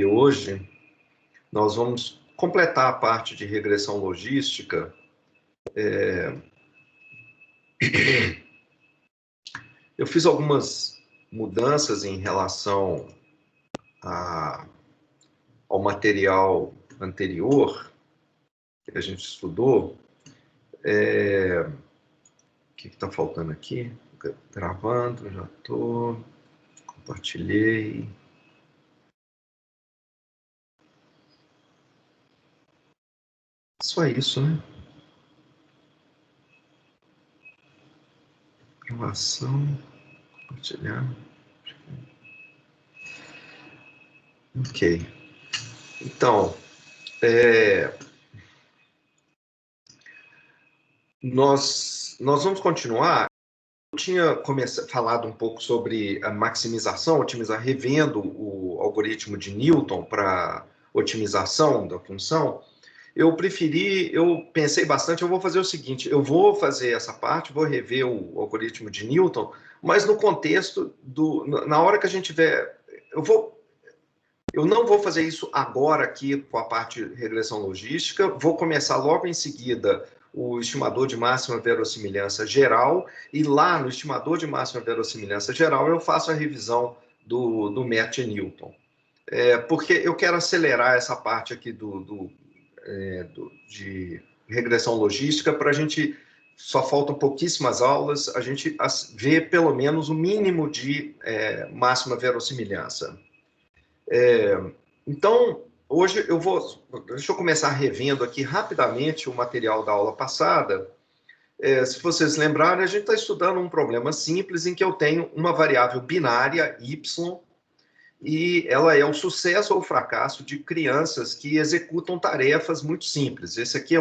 E hoje nós vamos completar a parte de regressão logística. Eu fiz algumas mudanças em relação ao material anterior que a gente estudou. O que está faltando aqui? Gravando, já estou. Compartilhei. Só isso, né? Gravação, compartilhar. Ok. Então, nós vamos continuar. Eu tinha falado um pouco sobre a maximização, revendo o algoritmo de Newton para otimização da função. Eu pensei bastante, eu vou fazer o seguinte, eu vou fazer essa parte, vou rever o algoritmo de Newton, mas no contexto na hora que a gente tiver, eu não vou fazer isso agora aqui com a parte de regressão logística, vou começar logo em seguida o estimador de máxima verossimilhança geral, e lá no estimador de máxima verossimilhança geral eu faço a revisão do Mertz-Newton. Porque eu quero acelerar essa parte aqui de regressão logística para a gente, só faltam pouquíssimas aulas, a gente ver pelo menos o mínimo de máxima verossimilhança. Então, hoje deixa eu começar revendo aqui rapidamente o material da aula passada. Se vocês lembrarem, a gente está estudando um problema simples em que eu tenho uma variável binária, y, e ela é o sucesso ou o fracasso de crianças que executam tarefas muito simples. Esse aqui é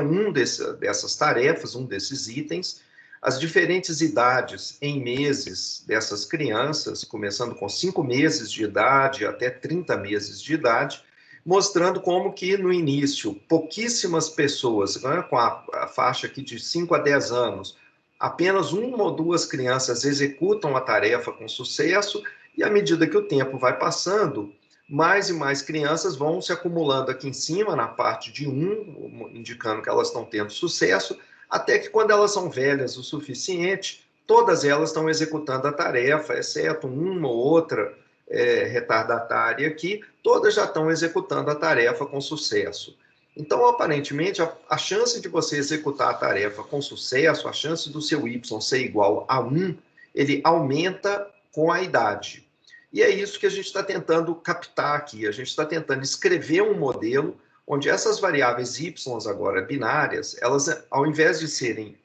dessas tarefas, um desses itens. As diferentes idades em meses dessas crianças, começando com 5 meses de idade até 30 meses de idade, mostrando como que, no início, pouquíssimas pessoas, né, com a faixa aqui de 5 a 10 anos, apenas uma ou duas crianças executam a tarefa com sucesso, e à medida que o tempo vai passando, mais e mais crianças vão se acumulando aqui em cima, na parte de 1, indicando que elas estão tendo sucesso, até que quando elas são velhas o suficiente, todas elas estão executando a tarefa, exceto uma ou outra retardatária aqui, todas já estão executando a tarefa com sucesso. Então, aparentemente, a chance de você executar a tarefa com sucesso, a chance do seu y ser igual a 1, ele aumenta com a idade. E é isso que a gente está tentando captar aqui. A gente está tentando escrever um modelo onde essas variáveis y agora binárias, elas, ao invés de serem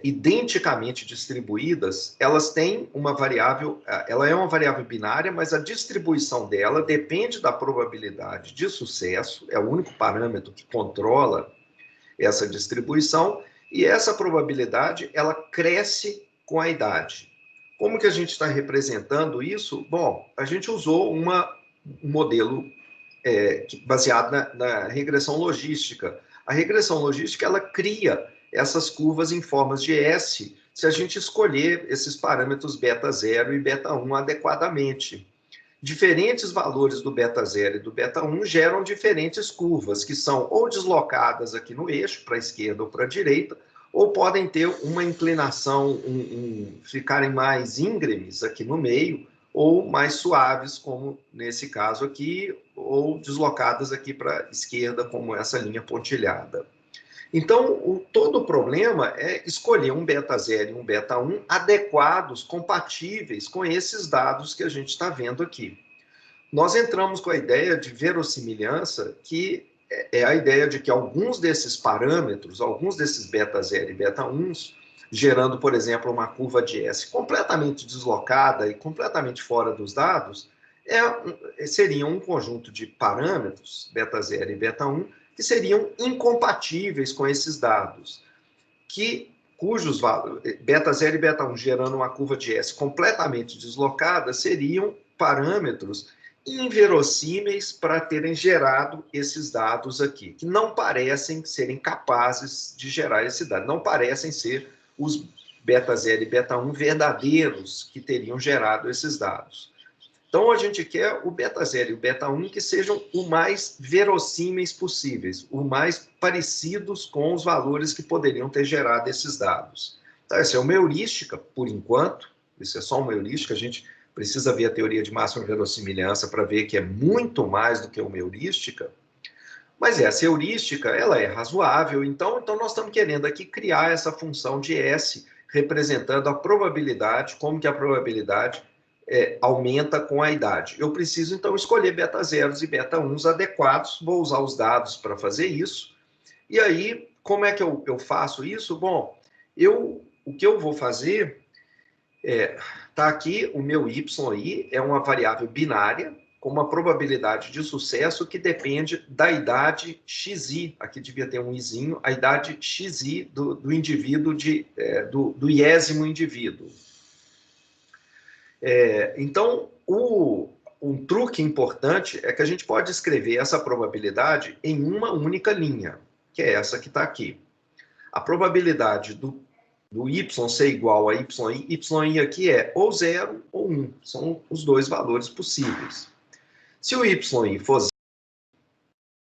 identicamente distribuídas, elas têm uma variável, ela é uma variável binária, mas a distribuição dela depende da probabilidade de sucesso, é o único parâmetro que controla essa distribuição, e essa probabilidade, ela cresce com a idade. Como que a gente está representando isso? Bom, a gente usou um modelo baseado na regressão logística. A regressão logística, ela cria essas curvas em formas de S, se a gente escolher esses parâmetros beta 0 e beta 1 adequadamente. Diferentes valores do beta 0 e do beta 1 geram diferentes curvas, que são ou deslocadas aqui no eixo, para a esquerda ou para a direita, ou podem ter uma inclinação, ficarem mais íngremes aqui no meio, ou mais suaves, como nesse caso aqui, ou deslocadas aqui para a esquerda, como essa linha pontilhada. Então, todo o problema é escolher um beta 0 e um beta 1 adequados, compatíveis com esses dados que a gente está vendo aqui. Nós entramos com a ideia de verossimilhança, que é a ideia de que alguns desses parâmetros, alguns desses beta 0 e beta 1s, gerando, por exemplo, uma curva de S completamente deslocada e completamente fora dos dados, seriam um conjunto de parâmetros, beta 0 e beta 1, que seriam incompatíveis com esses dados, cujos beta 0 e beta 1 gerando uma curva de S completamente deslocada seriam parâmetros inverossímeis para terem gerado esses dados aqui, que não parecem serem capazes de gerar esse dado, não parecem ser os beta 0 e beta 1 verdadeiros que teriam gerado esses dados. Então, a gente quer o beta 0 e o beta 1 que sejam o mais verossímeis possíveis, o mais parecidos com os valores que poderiam ter gerado esses dados. Então, essa é uma heurística, por enquanto, isso é só uma heurística, a gente precisa ver a teoria de máxima verossimilhança para ver que é muito mais do que uma heurística, mas essa heurística, ela é razoável, então nós estamos querendo aqui criar essa função de S, representando a probabilidade, como que a probabilidade aumenta com a idade. Eu preciso, então, escolher beta zeros e beta 1s adequados, vou usar os dados para fazer isso, e aí, como é que eu faço isso? Bom, o que eu vou fazer tá aqui, o meu y é uma variável binária, com uma probabilidade de sucesso que depende da idade xi, aqui devia ter um izinho, a idade xi do indivíduo, do iésimo indivíduo. Então, um truque importante é que a gente pode escrever essa probabilidade em uma única linha, que é essa que está aqui. A probabilidade do y ser igual a yi aqui é ou 0 ou 1, são os dois valores possíveis. Se o y for 0,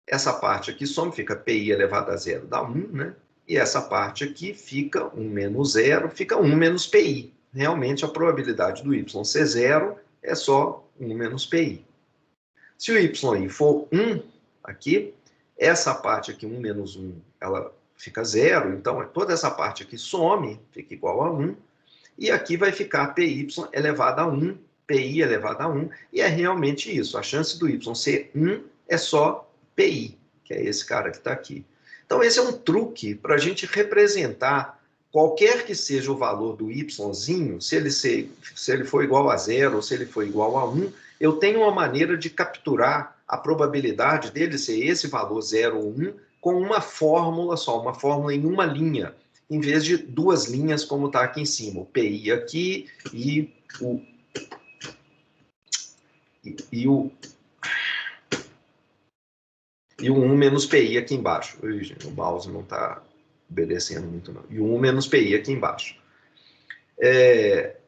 essa parte aqui some, fica pi elevado a 0 dá 1, né? E essa parte aqui fica 1 menos 0, fica 1 menos pi. Realmente a probabilidade do y ser 0 é só 1 menos pi. Se o y for 1, aqui, essa parte aqui, 1 menos 1, ela fica 0, então toda essa parte aqui some, fica igual a 1, e aqui vai ficar py elevado a 1, pi elevado a 1, e é realmente isso, a chance do y ser 1 é só pi, que é esse cara que está aqui. Então esse é um truque para a gente representar qualquer que seja o valor do yzinho, se ele for igual a 0 ou se ele for igual a 1, eu tenho uma maneira de capturar a probabilidade dele ser esse valor 0 ou 1 com uma fórmula só, uma fórmula em uma linha, em vez de duas linhas como está aqui em cima, o pi aqui e o 1 menos pi aqui embaixo. O mouse não está obedecendo muito não. E o 1 menos pi aqui embaixo.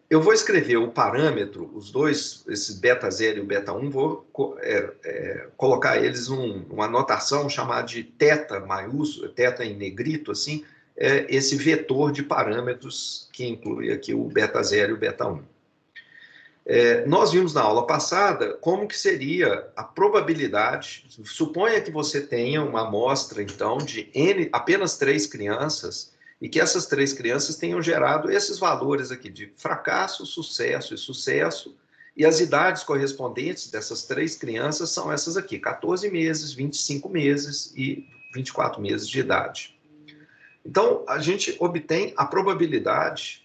Eu vou escrever o parâmetro, os dois, esse beta 0 e o beta 1, vou colocar eles uma notação chamada de θ maiúsculo, θ em negrito, assim, esse vetor de parâmetros que inclui aqui o beta 0 e o beta 1. Nós vimos na aula passada como que seria a probabilidade, suponha que você tenha uma amostra, então, de apenas 3 crianças, e que essas 3 crianças tenham gerado esses valores aqui de fracasso, sucesso e sucesso, e as idades correspondentes dessas 3 crianças são essas aqui, 14 meses, 25 meses e 24 meses de idade. Então, a gente obtém a probabilidade,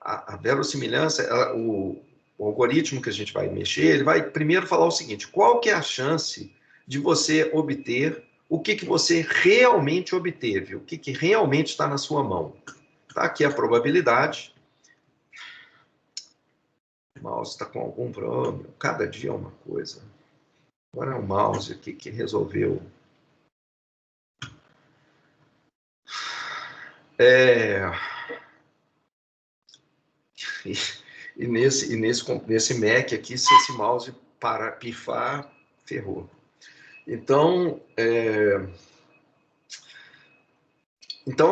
a verossimilhança, o algoritmo que a gente vai mexer, ele vai primeiro falar o seguinte, qual que é a chance de você obter o que você realmente obteve, o que realmente está na sua mão. Tá aqui a probabilidade. O mouse está com algum problema, cada dia é uma coisa. Agora é o mouse aqui que resolveu. E nesse Mac aqui, se esse mouse parar, pifar, ferrou. Então,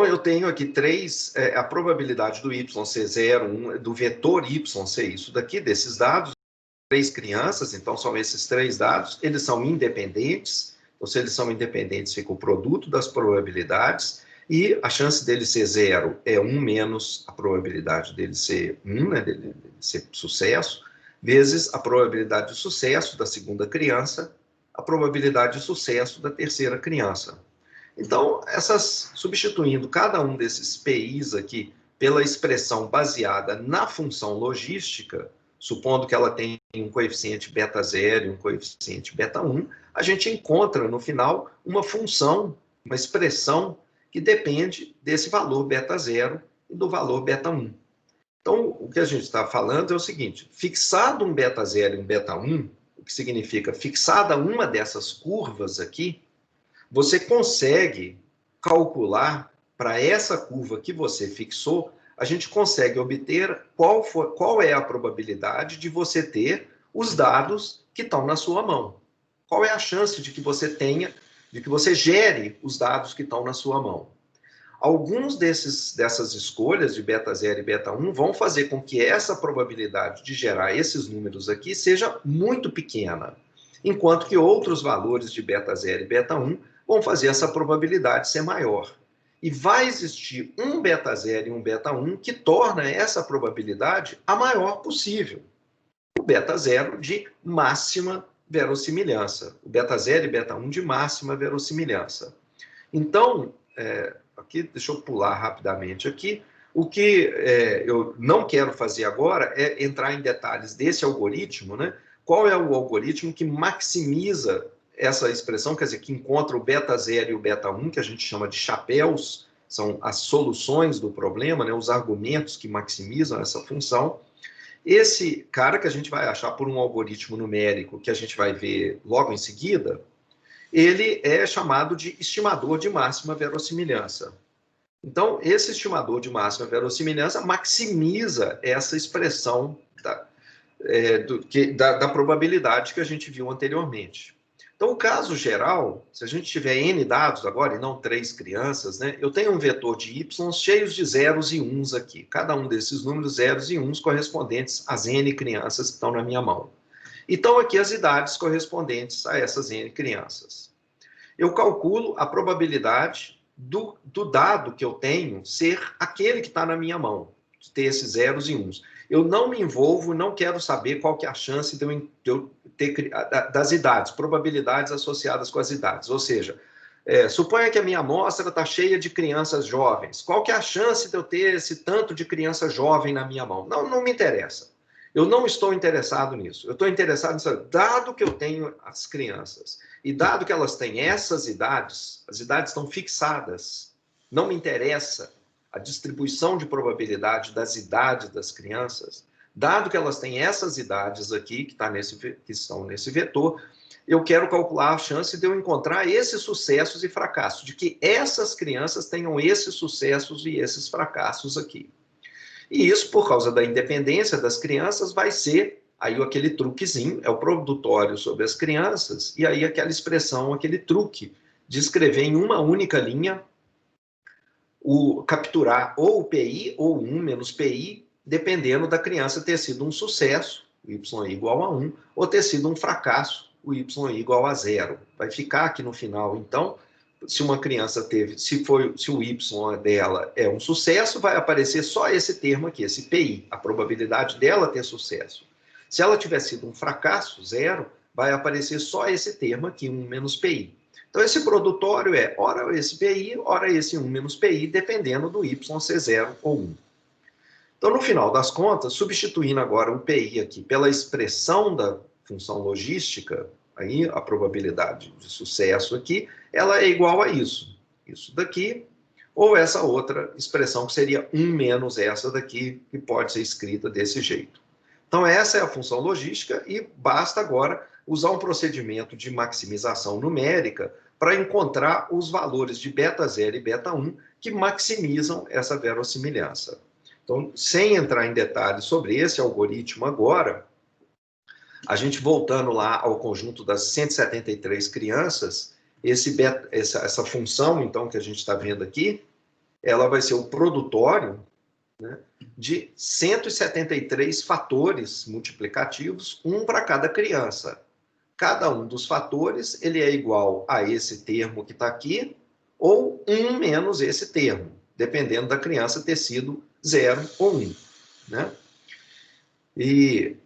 eu tenho aqui 3, a probabilidade do y ser 0, 1, do vetor y ser isso daqui, desses dados, 3 crianças, então são esses 3 dados, eles são independentes, então se eles são independentes, fica o produto das probabilidades, e a chance dele ser 0 é 1 menos a probabilidade dele ser 1, né, dele ser sucesso, vezes a probabilidade de sucesso da segunda criança, a probabilidade de sucesso da terceira criança. Então, substituindo cada um desses PIs aqui pela expressão baseada na função logística, supondo que ela tem um coeficiente beta 0 e um coeficiente beta 1, a gente encontra no final uma função, uma expressão que depende desse valor beta 0 e do valor beta 1. Então, o que a gente está falando é o seguinte, fixado um beta 0 e um beta 1, o que significa fixada uma dessas curvas aqui, você consegue calcular para essa curva que você fixou, a gente consegue obter qual é a probabilidade de você ter os dados que estão na sua mão. Qual é a chance de que você tenha, de que você gere os dados que estão na sua mão? Alguns dessas escolhas de beta 0 e beta 1 vão fazer com que essa probabilidade de gerar esses números aqui seja muito pequena, enquanto que outros valores de beta 0 e beta 1 vão fazer essa probabilidade ser maior. E vai existir um beta 0 e um beta 1 que torna essa probabilidade a maior possível. O beta 0 de máxima verossimilhança. O beta 0 e beta 1 de máxima verossimilhança. Então, aqui, deixa eu pular rapidamente aqui. O que eu não quero fazer agora é entrar em detalhes desse algoritmo, né? Qual é o algoritmo que maximiza essa expressão, quer dizer, que encontra o beta 0 e o beta 1, que a gente chama de chapéus, são as soluções do problema, né? Os argumentos que maximizam essa função. Esse cara que a gente vai achar por um algoritmo numérico, que a gente vai ver logo em seguida, ele é chamado de estimador de máxima verossimilhança. Então, esse estimador de máxima verossimilhança maximiza essa expressão da probabilidade que a gente viu anteriormente. Então, o caso geral, se a gente tiver N dados agora, e não 3 crianças, né, eu tenho um vetor de Y cheios de zeros e uns aqui. Cada um desses números, zeros e uns, correspondentes às N crianças que estão na minha mão. Então, aqui as idades correspondentes a essas N crianças. Eu calculo a probabilidade do dado que eu tenho ser aquele que está na minha mão, de ter esses zeros e uns. Eu não me envolvo, não quero saber qual que é a chance de eu ter das idades, probabilidades associadas com as idades. Ou seja, suponha que a minha amostra está cheia de crianças jovens. Qual que é a chance de eu ter esse tanto de criança jovem na minha mão? Não, não me interessa. Eu não estou interessado nisso. Eu estou interessado nisso. Dado que eu tenho as crianças e dado que elas têm essas idades, as idades estão fixadas, não me interessa a distribuição de probabilidade das idades das crianças, dado que elas têm essas idades aqui, que estão nesse vetor, eu quero calcular a chance de eu encontrar esses sucessos e fracassos, de que essas crianças tenham esses sucessos e esses fracassos aqui. E isso, por causa da independência das crianças, vai ser aí aquele truquezinho, é o produtório sobre as crianças, e aí aquela expressão, aquele truque de escrever em uma única linha capturar ou o PI ou 1 menos PI, dependendo da criança ter sido um sucesso, o Y igual a 1, ou ter sido um fracasso, o Y igual a 0. Vai ficar aqui no final, então, se uma criança teve, se o Y dela é um sucesso, vai aparecer só esse termo aqui, esse PI, a probabilidade dela ter sucesso. Se ela tiver sido um fracasso, 0, vai aparecer só esse termo aqui, 1 menos PI. Então, esse produtório é ora esse PI, ora esse 1 menos PI, dependendo do Y ser 0 ou 1. Então, no final das contas, substituindo agora o PI aqui pela expressão da função logística, aí a probabilidade de sucesso aqui, ela é igual a isso. Isso daqui, ou essa outra expressão que seria 1 menos essa daqui, que pode ser escrita desse jeito. Então, essa é a função logística e basta agora usar um procedimento de maximização numérica para encontrar os valores de beta 0 e beta 1 que maximizam essa verossimilhança. Então, sem entrar em detalhes sobre esse algoritmo agora, a gente voltando lá ao conjunto das 173 crianças, essa função, então, que a gente está vendo aqui, ela vai ser o produtório, né, de 173 fatores multiplicativos, um para cada criança. Cada um dos fatores ele é igual a esse termo que está aqui, ou 1 menos esse termo, dependendo da criança ter sido 0 ou 1. Né? E,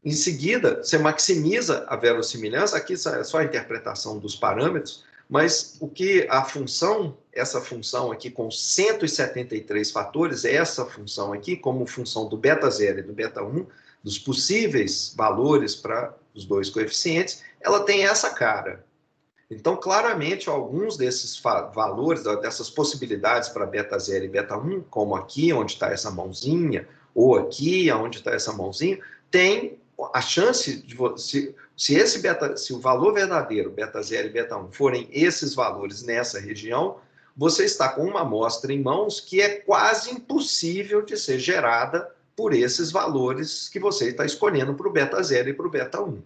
em seguida, você maximiza a verossimilhança, aqui é só a interpretação dos parâmetros, mas o que a função, essa função aqui com 173 fatores, essa função aqui, como função do beta 0 e do beta 1, dos possíveis valores para os dois coeficientes, ela tem essa cara. Então, claramente, alguns desses valores, dessas possibilidades para beta 0 e beta 1, como aqui, onde está essa mãozinha, ou aqui, onde está essa mãozinha, tem a chance de se o valor verdadeiro, beta 0 e beta 1, forem esses valores nessa região, você está com uma amostra em mãos que é quase impossível de ser gerada por esses valores que você está escolhendo para o beta 0 e para o beta 1.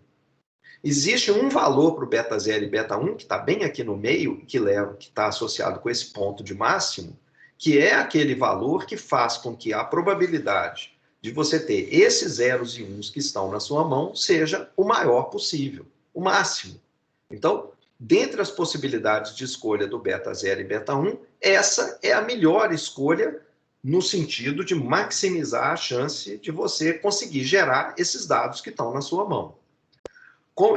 Existe um valor para o beta 0 e beta 1, que está bem aqui no meio, que está associado com esse ponto de máximo, que é aquele valor que faz com que a probabilidade de você ter esses zeros e uns que estão na sua mão seja o maior possível, o máximo. Então, dentre as possibilidades de escolha do beta 0 e beta 1, essa é a melhor escolha no sentido de maximizar a chance de você conseguir gerar esses dados que estão na sua mão.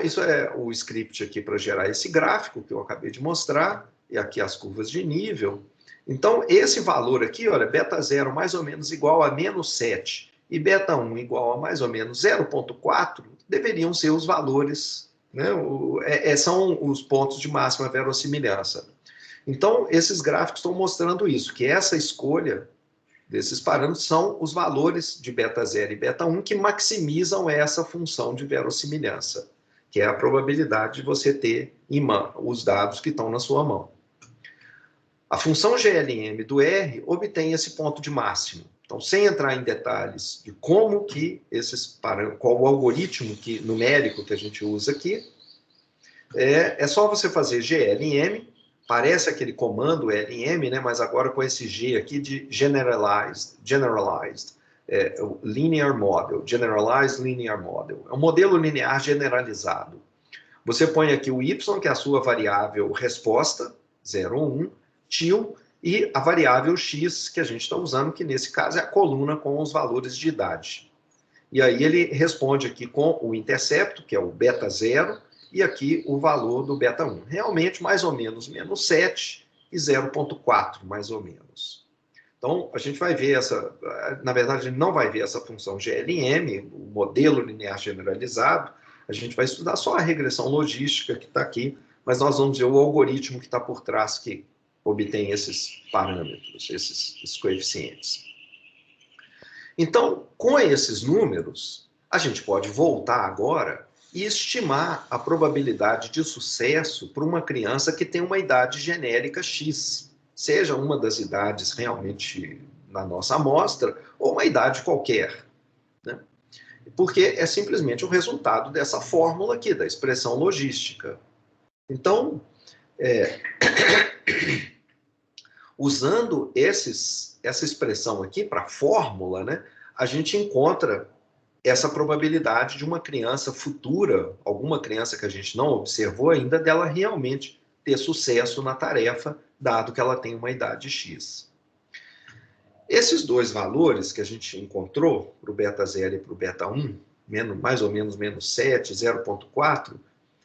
Isso é o script aqui para gerar esse gráfico que eu acabei de mostrar, e aqui as curvas de nível. Então, esse valor aqui, olha, beta 0 mais ou menos igual a menos 7 e beta 1 igual a mais ou menos 0,4, deveriam ser os valores, né? São os pontos de máxima verossimilhança. Então, esses gráficos estão mostrando isso, que essa escolha desses parâmetros são os valores de beta 0 e beta 1 que maximizam essa função de verossimilhança, que é a probabilidade de você ter os dados que estão na sua mão. A função GLM do R obtém esse ponto de máximo. Então, sem entrar em detalhes de como que qual o algoritmo numérico que a gente usa aqui, é só você fazer GLM, parece aquele comando LM, né, mas agora com esse G aqui de generalized linear model, generalized linear model. É um modelo linear generalizado. Você põe aqui o Y, que é a sua variável resposta, 0 ou 1, til, e a variável X que a gente está usando, que nesse caso é a coluna com os valores de idade. E aí ele responde aqui com o intercepto, que é o beta 0, e aqui o valor do beta 1. Realmente, mais ou menos, menos 7 e 0,4, mais ou menos. Então, a gente vai ver na verdade, a gente não vai ver essa função GLM, o modelo linear generalizado, a gente vai estudar só a regressão logística que está aqui, mas nós vamos ver o algoritmo que está por trás que obtém esses parâmetros, esses coeficientes. Então, com esses números, a gente pode voltar agora e estimar a probabilidade de sucesso para uma criança que tem uma idade genérica X, seja uma das idades realmente na nossa amostra, ou uma idade qualquer, né? Porque é simplesmente o resultado dessa fórmula aqui, da expressão logística. Então, usando essa expressão aqui para fórmula, né, a gente encontra essa probabilidade de uma criança futura, alguma criança que a gente não observou ainda, dela realmente ter sucesso na tarefa, dado que ela tem uma idade X. Esses dois valores que a gente encontrou, para o beta 0 e para o beta 1, mais ou menos menos 7, 0,4,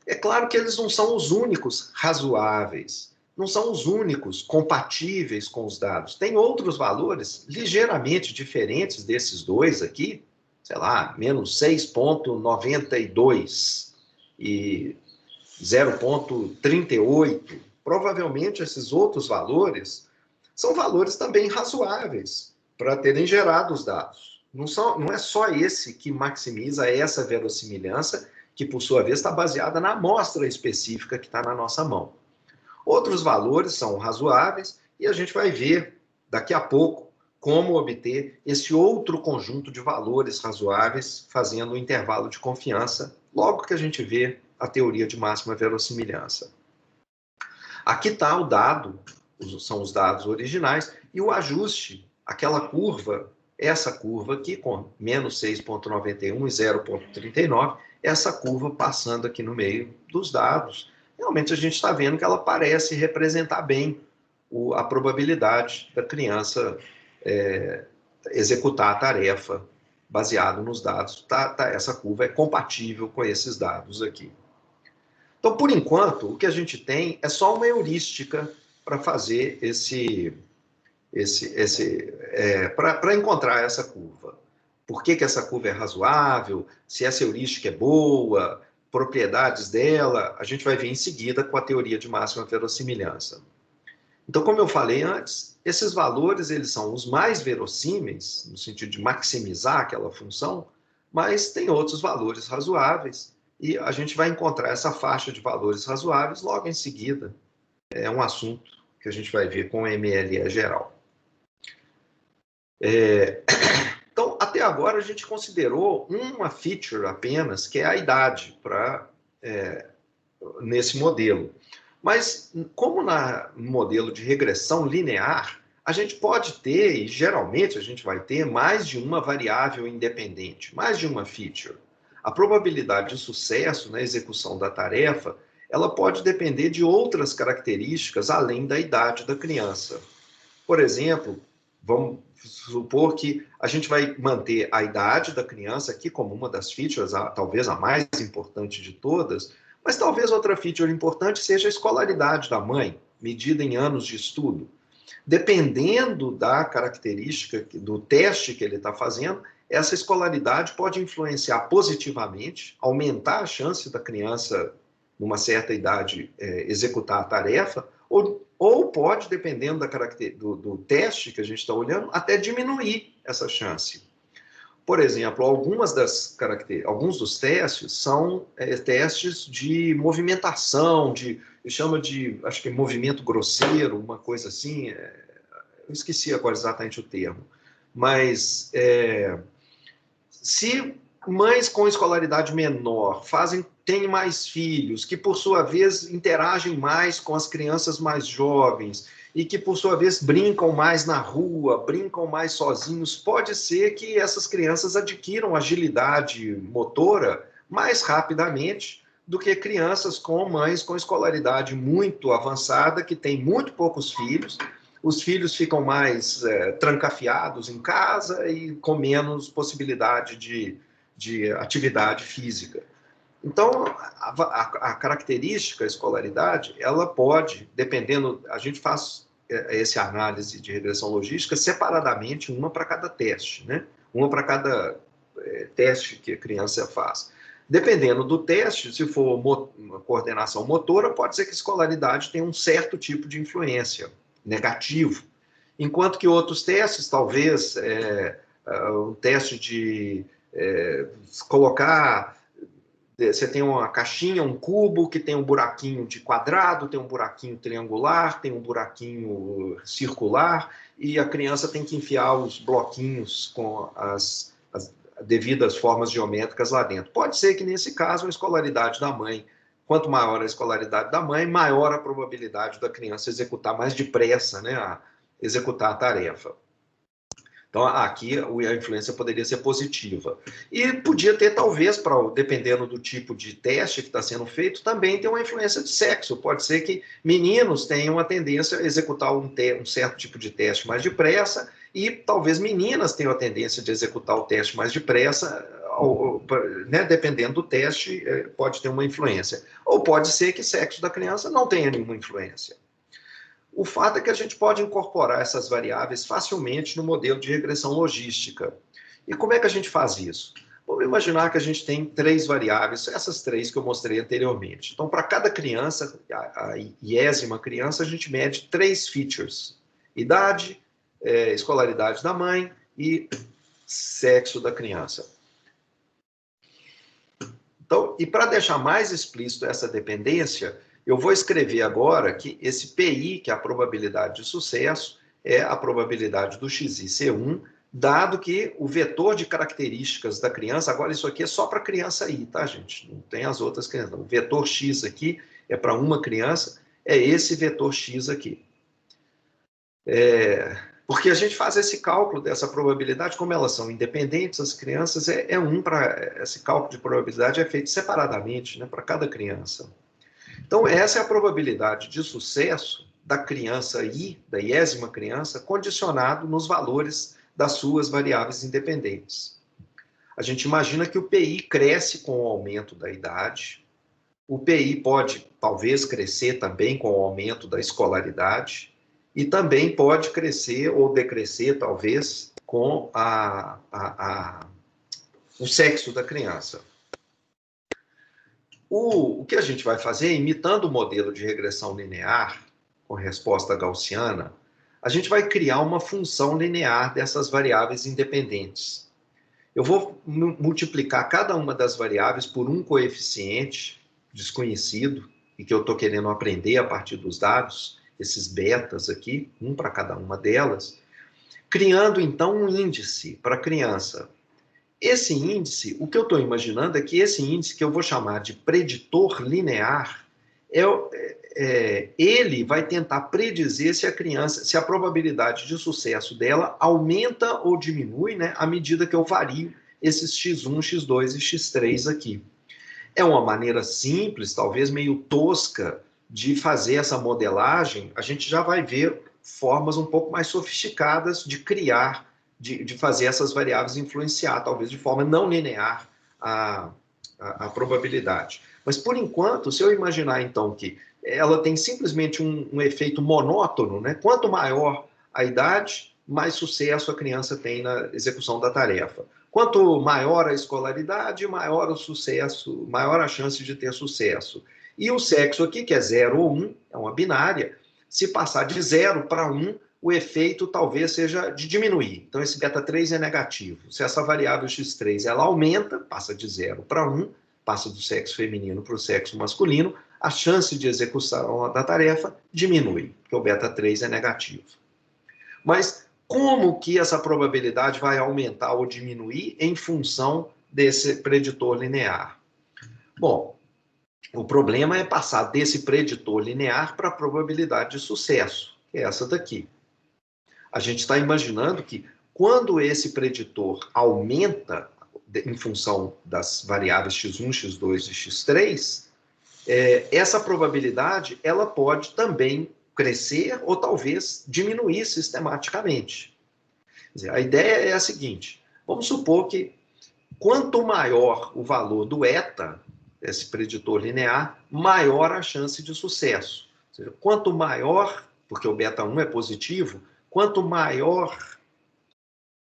é claro que eles não são os únicos razoáveis, não são os únicos compatíveis com os dados. Tem outros valores ligeiramente diferentes desses dois aqui, sei lá, menos 6,92 e 0,38. Provavelmente esses outros valores são valores também razoáveis para terem gerado os dados. Não é só esse que maximiza essa verossimilhança, que por sua vez está baseada na amostra específica que está na nossa mão. Outros valores são razoáveis e a gente vai ver daqui a pouco como obter esse outro conjunto de valores razoáveis fazendo um intervalo de confiança logo que a gente vê a teoria de máxima verossimilhança. Aqui está o dado, são os dados originais, e o ajuste, aquela curva, essa curva aqui com menos 6,91 e 0,39, essa curva passando aqui no meio dos dados. Realmente a gente está vendo que ela parece representar bem a probabilidade da criança executar a tarefa baseado nos dados. Essa curva é compatível com esses dados aqui. Então, por enquanto, o que a gente tem é só uma heurística para fazer para encontrar essa curva. Por que essa curva é razoável? Se essa heurística é boa? Propriedades dela? A gente vai ver em seguida com a teoria de máxima verossimilhança. Então, como eu falei antes, esses valores eles são os mais verossímeis, no sentido de maximizar aquela função, mas tem outros valores razoáveis, e a gente vai encontrar essa faixa de valores razoáveis logo em seguida. É um assunto que a gente vai ver com o MLE geral. Então, a Até agora, a gente considerou uma feature apenas, que é a idade, nesse modelo. Mas, como no modelo de regressão linear, a gente pode ter, e geralmente a gente vai ter, mais de uma variável independente, mais de uma feature. A probabilidade de sucesso na execução da tarefa, ela pode depender de outras características além da idade da criança. Por exemplo, vamos supor que a gente vai manter a idade da criança aqui como uma das features, talvez a mais importante de todas, mas talvez outra feature importante seja a escolaridade da mãe, medida em anos de estudo. Dependendo da característica do teste que ele está fazendo, essa escolaridade pode influenciar positivamente, aumentar a chance da criança, numa certa idade, executar a tarefa, ou pode, dependendo do teste que a gente está olhando, até diminuir essa chance. Por exemplo, alguns dos testes são testes de movimentação, chama de, acho que movimento grosseiro, uma coisa assim, eu esqueci agora exatamente o termo, mas se mães com escolaridade menor têm mais filhos, que por sua vez interagem mais com as crianças mais jovens, e que, por sua vez, brincam mais na rua, brincam mais sozinhos, pode ser que essas crianças adquiram agilidade motora mais rapidamente do que crianças com mães com escolaridade muito avançada, que têm muito poucos filhos, os filhos ficam mais trancafiados em casa e com menos possibilidade de atividade física. Então, a característica, a escolaridade, ela pode, dependendo, a gente faz essa análise de regressão logística separadamente, uma para cada teste, né? Uma para cada teste que a criança faz. Dependendo do teste, se for coordenação motora, pode ser que a escolaridade tenha um certo tipo de influência, negativo. Enquanto que outros testes, talvez, o teste de colocar... Você tem uma caixinha, um cubo, que tem um buraquinho de quadrado, tem um buraquinho triangular, tem um buraquinho circular, e a criança tem que enfiar os bloquinhos com as devidas formas geométricas lá dentro. Pode ser que, nesse caso, a escolaridade da mãe, quanto maior a escolaridade da mãe, maior a probabilidade da criança executar mais depressa, né, executar a tarefa. Então, aqui a influência poderia ser positiva. E podia ter, talvez, dependendo do tipo de teste que está sendo feito, também ter uma influência de sexo. Pode ser que meninos tenham a tendência a executar um certo tipo de teste mais depressa, e talvez meninas tenham a tendência de executar o teste mais depressa, né, dependendo do teste, pode ter uma influência. Ou pode ser que o sexo da criança não tenha nenhuma influência. O fato é que a gente pode incorporar essas variáveis facilmente no modelo de regressão logística. E como é que a gente faz isso? Vamos imaginar que a gente tem 3 variáveis, essas 3 que eu mostrei anteriormente. Então, para cada criança, a iésima criança, a gente mede 3 features: idade, escolaridade da mãe e sexo da criança. Então, e para deixar mais explícito essa dependência, eu vou escrever agora que esse PI, que é a probabilidade de sucesso, é a probabilidade do XI-C1, dado que o vetor de características da criança, agora isso aqui é só para criança I, tá, gente? Não tem as outras crianças. O vetor X aqui é para uma criança, é esse vetor X aqui. Porque a gente faz esse cálculo dessa probabilidade, como elas são independentes, as crianças, esse cálculo de probabilidade é feito separadamente, né, para cada criança. Então, essa é a probabilidade de sucesso da criança I, da iésima criança, condicionado nos valores das suas variáveis independentes. A gente imagina que o PI cresce com o aumento da idade, o PI pode, talvez, crescer também com o aumento da escolaridade, e também pode crescer ou decrescer, talvez, com o sexo da criança. O que a gente vai fazer, imitando o modelo de regressão linear, com resposta gaussiana, a gente vai criar uma função linear dessas variáveis independentes. Eu vou multiplicar cada uma das variáveis por um coeficiente desconhecido, e que eu estou querendo aprender a partir dos dados, esses betas aqui, um para cada uma delas, criando, então, um índice para a criança. Esse índice, o que eu estou imaginando é que esse índice, que eu vou chamar de preditor linear, ele vai tentar predizer se a criança, se a probabilidade de sucesso dela aumenta ou diminui, né, à medida que eu vario esses x1, x2 e x3 aqui. É uma maneira simples, talvez meio tosca, de fazer essa modelagem. A gente já vai ver formas um pouco mais sofisticadas de criar, de fazer essas variáveis influenciar, talvez de forma não linear, a probabilidade. Mas, por enquanto, se eu imaginar, então, que ela tem simplesmente um efeito monótono, né? Quanto maior a idade, mais sucesso a criança tem na execução da tarefa. Quanto maior a escolaridade, maior o sucesso, maior a chance de ter sucesso. E o sexo aqui, que é 0 ou 1, é uma binária, se passar de 0 para 1, o efeito talvez seja de diminuir. Então, esse beta 3 é negativo. Se essa variável x3 ela aumenta, passa de 0 para 1, passa do sexo feminino para o sexo masculino, a chance de execução da tarefa diminui, porque o beta 3 é negativo. Mas como que essa probabilidade vai aumentar ou diminuir em função desse preditor linear? Bom, o problema é passar desse preditor linear para a probabilidade de sucesso, que é essa daqui. A gente está imaginando que quando esse preditor aumenta em função das variáveis x1, x2 e x3, essa probabilidade ela pode também crescer ou talvez diminuir sistematicamente. Quer dizer, a ideia é a seguinte: vamos supor que quanto maior o valor do eta, esse preditor linear, maior a chance de sucesso. Ou seja, quanto maior, porque o beta 1 é positivo, quanto maior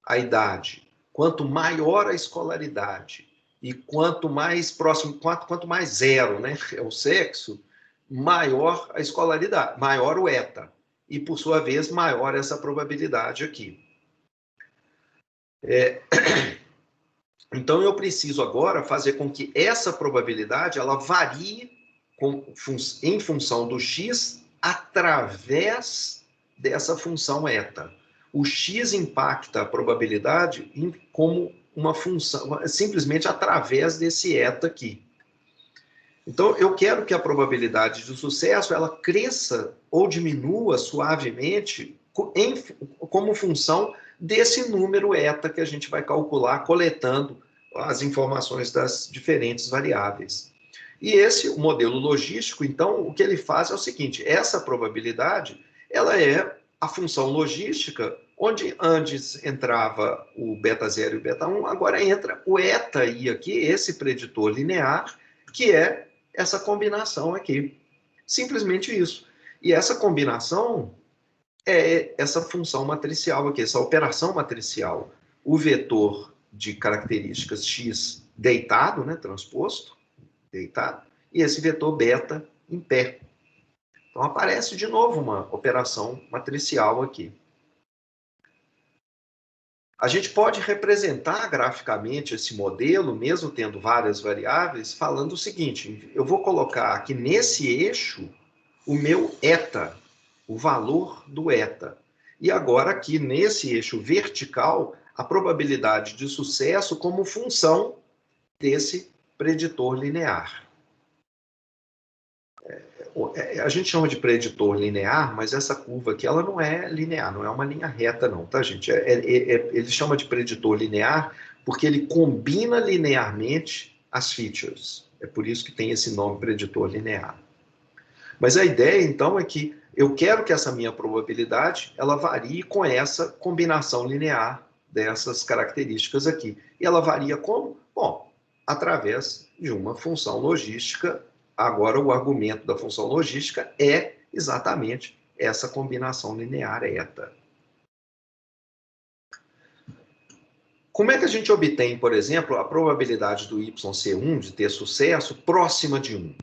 a idade, quanto maior a escolaridade e quanto mais próximo, quanto mais zero, né, é o sexo, maior a escolaridade, maior o eta. E, por sua vez, maior essa probabilidade aqui. Então, eu preciso agora fazer com que essa probabilidade ela varie em função do x através dessa função eta. O x impacta a probabilidade como uma função, simplesmente através desse eta aqui. Então, eu quero que a probabilidade de sucesso ela cresça ou diminua suavemente como função desse número eta que a gente vai calcular coletando as informações das diferentes variáveis. E esse, o modelo logístico, então, o que ele faz é o seguinte: essa probabilidade ela é a função logística, onde antes entrava o beta 0 e o beta 1, agora entra o eta i aqui, esse preditor linear, que é essa combinação aqui. Simplesmente isso. E essa combinação é essa função matricial aqui, essa operação matricial. O vetor de características x deitado, né, transposto, deitado, e esse vetor beta em pé. Então aparece de novo uma operação matricial aqui. A gente pode representar graficamente esse modelo, mesmo tendo várias variáveis, falando o seguinte: eu vou colocar aqui nesse eixo o meu eta, o valor do eta. E agora aqui nesse eixo vertical, a probabilidade de sucesso como função desse preditor linear. A gente chama de preditor linear, mas essa curva aqui ela não é linear, não é uma linha reta não, tá, gente? Ele chama de preditor linear porque ele combina linearmente as features. É por isso que tem esse nome preditor linear. Mas a ideia, então, é que eu quero que essa minha probabilidade ela varie com essa combinação linear dessas características aqui. E ela varia como? Bom, através de uma função logística. Agora, o argumento da função logística é exatamente essa combinação linear eta. Como é que a gente obtém, por exemplo, a probabilidade do YC1 de ter sucesso próxima de 1?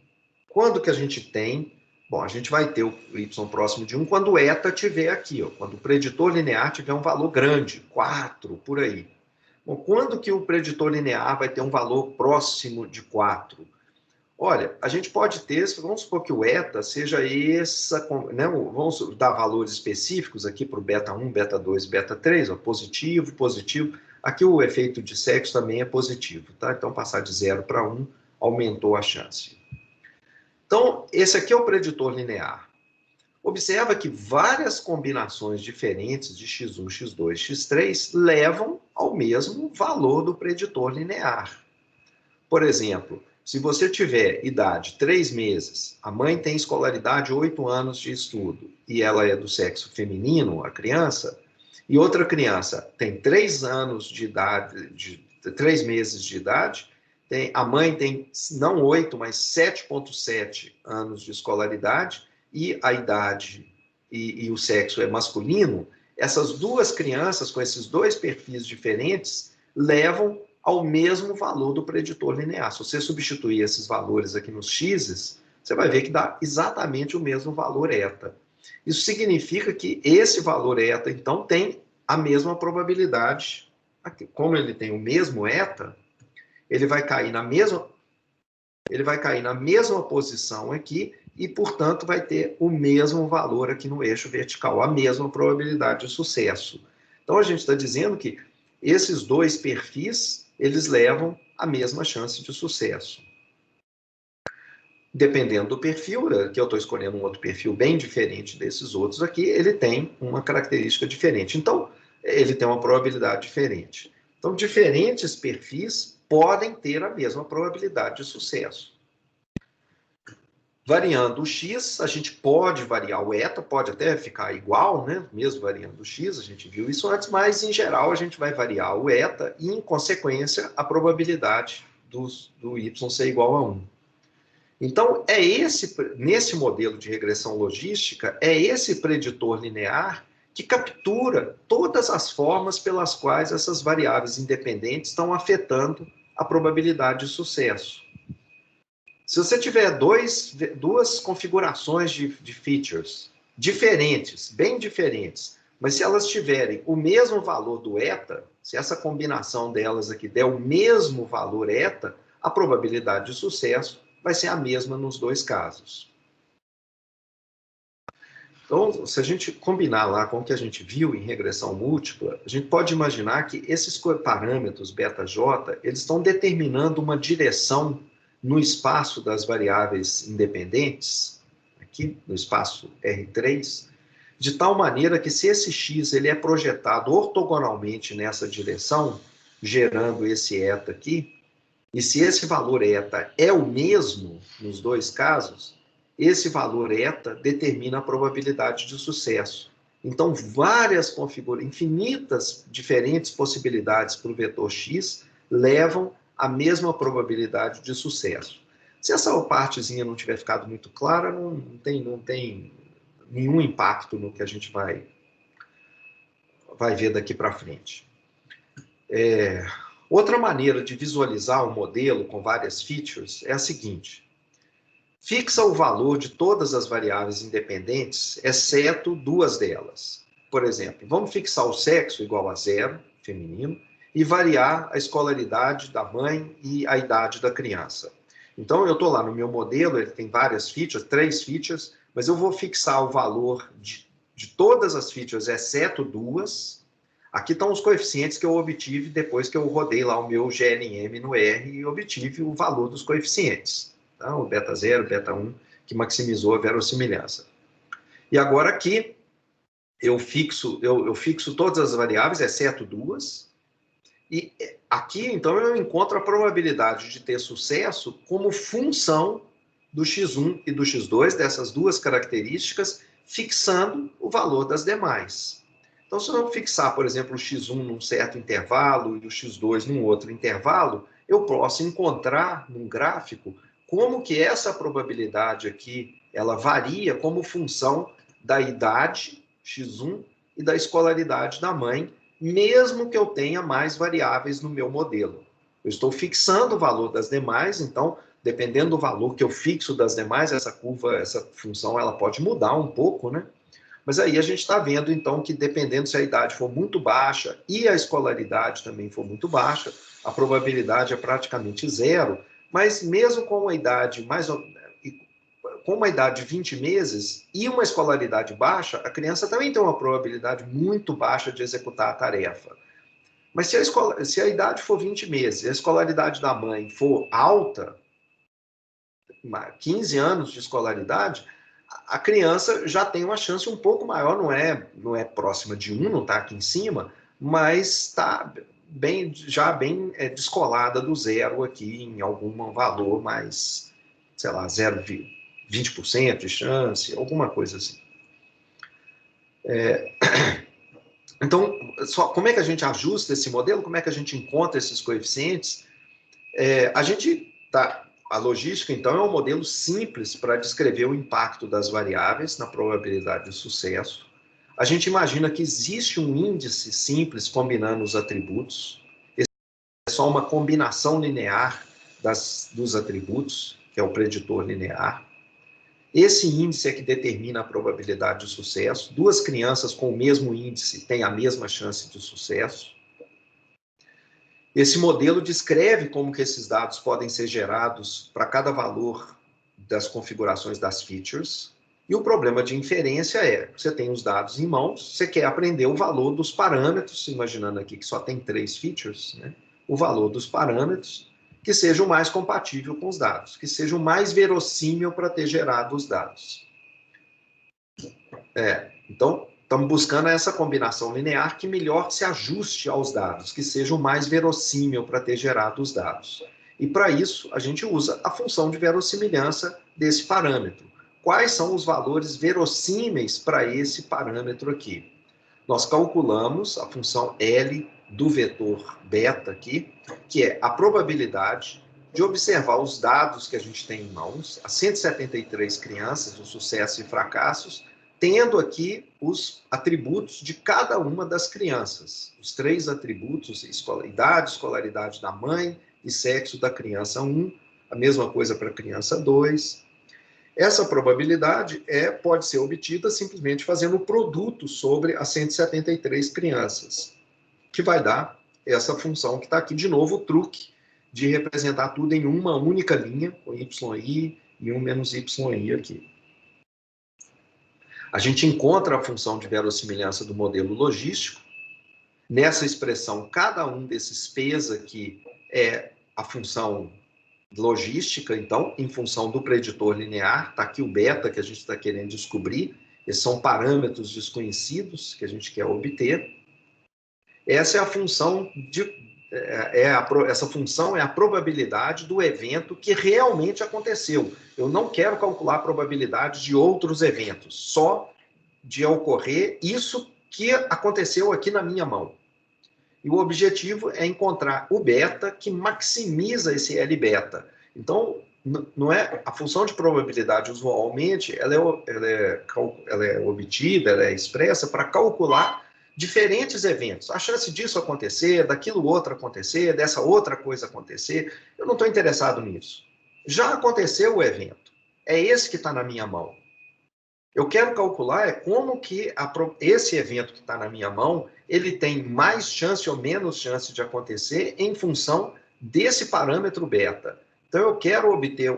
Quando que a gente tem? Bom, a gente vai ter o Y próximo de 1 quando o eta estiver aqui, ó, quando o preditor linear tiver um valor grande, 4, por aí. Bom, quando que o preditor linear vai ter um valor próximo de 4? Olha, a gente pode ter, vamos supor que o eta seja essa, né, vamos dar valores específicos aqui para o beta 1, beta 2, beta 3, ó, positivo, positivo. Aqui o efeito de sexo também é positivo, tá? Então, passar de 0 para 1 aumentou a chance. Então, esse aqui é o preditor linear. Observa que várias combinações diferentes de x1, x2, x3 levam ao mesmo valor do preditor linear. Por exemplo, se você tiver idade 3 meses, a mãe tem escolaridade 8 anos de estudo e ela é do sexo feminino, a criança, e outra criança tem 3 anos de idade, 3 meses de idade, a mãe tem não 8, mas 7,7 anos de escolaridade e a idade e o sexo é masculino, essas duas crianças com esses dois perfis diferentes levam ao mesmo valor do preditor linear. Se você substituir esses valores aqui nos x's, você vai ver que dá exatamente o mesmo valor eta. Isso significa que esse valor eta, então, tem a mesma probabilidade. Como ele tem o mesmo eta, ele vai cair na mesma posição aqui e, portanto, vai ter o mesmo valor aqui no eixo vertical, a mesma probabilidade de sucesso. Então, a gente está dizendo que esses dois perfis, eles levam a mesma chance de sucesso. Dependendo do perfil, que eu estou escolhendo um outro perfil bem diferente desses outros aqui, ele tem uma característica diferente. Então, ele tem uma probabilidade diferente. Então, diferentes perfis podem ter a mesma probabilidade de sucesso. Variando o x, a gente pode variar o eta, pode até ficar igual, né? Mesmo variando o x, a gente viu isso antes, mas em geral a gente vai variar o eta e, em consequência, a probabilidade do y ser igual a 1. Então, nesse modelo de regressão logística, é esse preditor linear que captura todas as formas pelas quais essas variáveis independentes estão afetando a probabilidade de sucesso. Se você tiver duas configurações de features diferentes, bem diferentes, mas se elas tiverem o mesmo valor do eta, se essa combinação delas aqui der o mesmo valor eta, a probabilidade de sucesso vai ser a mesma nos dois casos. Então, se a gente combinar lá com o que a gente viu em regressão múltipla, a gente pode imaginar que esses parâmetros beta-j, eles estão determinando uma direção no espaço das variáveis independentes, aqui no espaço R3, de tal maneira que se esse x ele é projetado ortogonalmente nessa direção, gerando esse eta aqui, e se esse valor eta é o mesmo nos dois casos, esse valor eta determina a probabilidade de sucesso. Então, infinitas diferentes possibilidades para o vetor x levam à mesma probabilidade de sucesso. Se essa partezinha não tiver ficado muito clara, não tem nenhum impacto no que a gente vai ver daqui para frente. Outra maneira de visualizar um modelo com várias features é a seguinte. Fixa o valor de todas as variáveis independentes, exceto duas delas. Por exemplo, vamos fixar o sexo igual a 0, feminino, e variar a escolaridade da mãe e a idade da criança. Então, eu estou lá no meu modelo, ele tem várias features, 3 features, mas eu vou fixar o valor de todas as features, exceto duas. Aqui estão os coeficientes que eu obtive depois que eu rodei lá o meu GNM no R e obtive o valor dos coeficientes. Tá? O beta 0, beta 1, que maximizou a verossimilhança. E agora aqui, eu fixo todas as variáveis, exceto duas. E aqui, então, eu encontro a probabilidade de ter sucesso como função do x1 e do x2, dessas duas características, fixando o valor das demais. Então, se eu fixar, por exemplo, o x1 num certo intervalo e o x2 num outro intervalo, eu posso encontrar num gráfico como que essa probabilidade aqui, ela varia como função da idade, x1, e da escolaridade da mãe, mesmo que eu tenha mais variáveis no meu modelo. Eu estou fixando o valor das demais, então, dependendo do valor que eu fixo das demais, essa curva, essa função, ela pode mudar um pouco, né? Mas aí a gente está vendo, então, que dependendo se a idade for muito baixa e a escolaridade também for muito baixa, a probabilidade é praticamente zero, mas mesmo com uma idade de 20 meses e uma escolaridade baixa, a criança também tem uma probabilidade muito baixa de executar a tarefa. Mas se a idade for 20 meses e a escolaridade da mãe for alta, 15 anos de escolaridade, a criança já tem uma chance um pouco maior, não é próxima de 1, não está aqui em cima, mas está já bem descolada do zero aqui em algum valor mais, sei lá, 0,20% de chance, alguma coisa assim. Então, como é que a gente ajusta esse modelo? Como é que a gente encontra esses coeficientes? A logística, então, é um modelo simples para descrever o impacto das variáveis na probabilidade de sucesso. A gente imagina que existe um índice simples combinando os atributos. Esse é só uma combinação linear dos atributos, que é o preditor linear. Esse índice é que determina a probabilidade de sucesso. Duas crianças com o mesmo índice têm a mesma chance de sucesso. Esse modelo descreve como que esses dados podem ser gerados para cada valor das configurações das features. E o problema de inferência é, você tem os dados em mãos, você quer aprender o valor dos parâmetros, imaginando aqui que só tem 3 features, né? O valor dos parâmetros, que seja o mais compatível com os dados, que seja o mais verossímil para ter gerado os dados. Então, estamos buscando essa combinação linear que melhor se ajuste aos dados, que seja o mais verossímil para ter gerado os dados. E para isso, a gente usa a função de verossimilhança desse parâmetro. Quais são os valores verossímeis para esse parâmetro aqui? Nós calculamos a função L do vetor beta aqui, que é a probabilidade de observar os dados que a gente tem em mãos, as 173 crianças, os sucessos e fracassos, tendo aqui os atributos de cada uma das crianças. Os 3 atributos, idade, escolaridade da mãe e sexo da criança 1, a mesma coisa para a criança 2. Essa probabilidade pode ser obtida simplesmente fazendo o produto sobre as 173 crianças, que vai dar essa função que está aqui, de novo, o truque de representar tudo em uma única linha, com yi e 1 menos yi aqui. A gente encontra a função de verossimilhança do modelo logístico. Nessa expressão, cada um desses P's aqui é a função logística, então, em função do preditor linear. Está aqui o beta que a gente está querendo descobrir. Esses são parâmetros desconhecidos que a gente quer obter. Essa é a função essa função é a probabilidade do evento que realmente aconteceu. Eu não quero calcular a probabilidade de outros eventos, só de ocorrer isso que aconteceu aqui na minha mão. E o objetivo é encontrar o beta que maximiza esse L beta. Então, não é a função de probabilidade, usualmente, ela é obtida, ela é expressa para calcular diferentes eventos. A chance disso acontecer, daquilo outro acontecer, dessa outra coisa acontecer, eu não estou interessado nisso. Já aconteceu o evento. É esse que está na minha mão. Eu quero calcular como que esse evento que está na minha mão, ele tem mais chance ou menos chance de acontecer em função desse parâmetro beta. Então, eu quero obter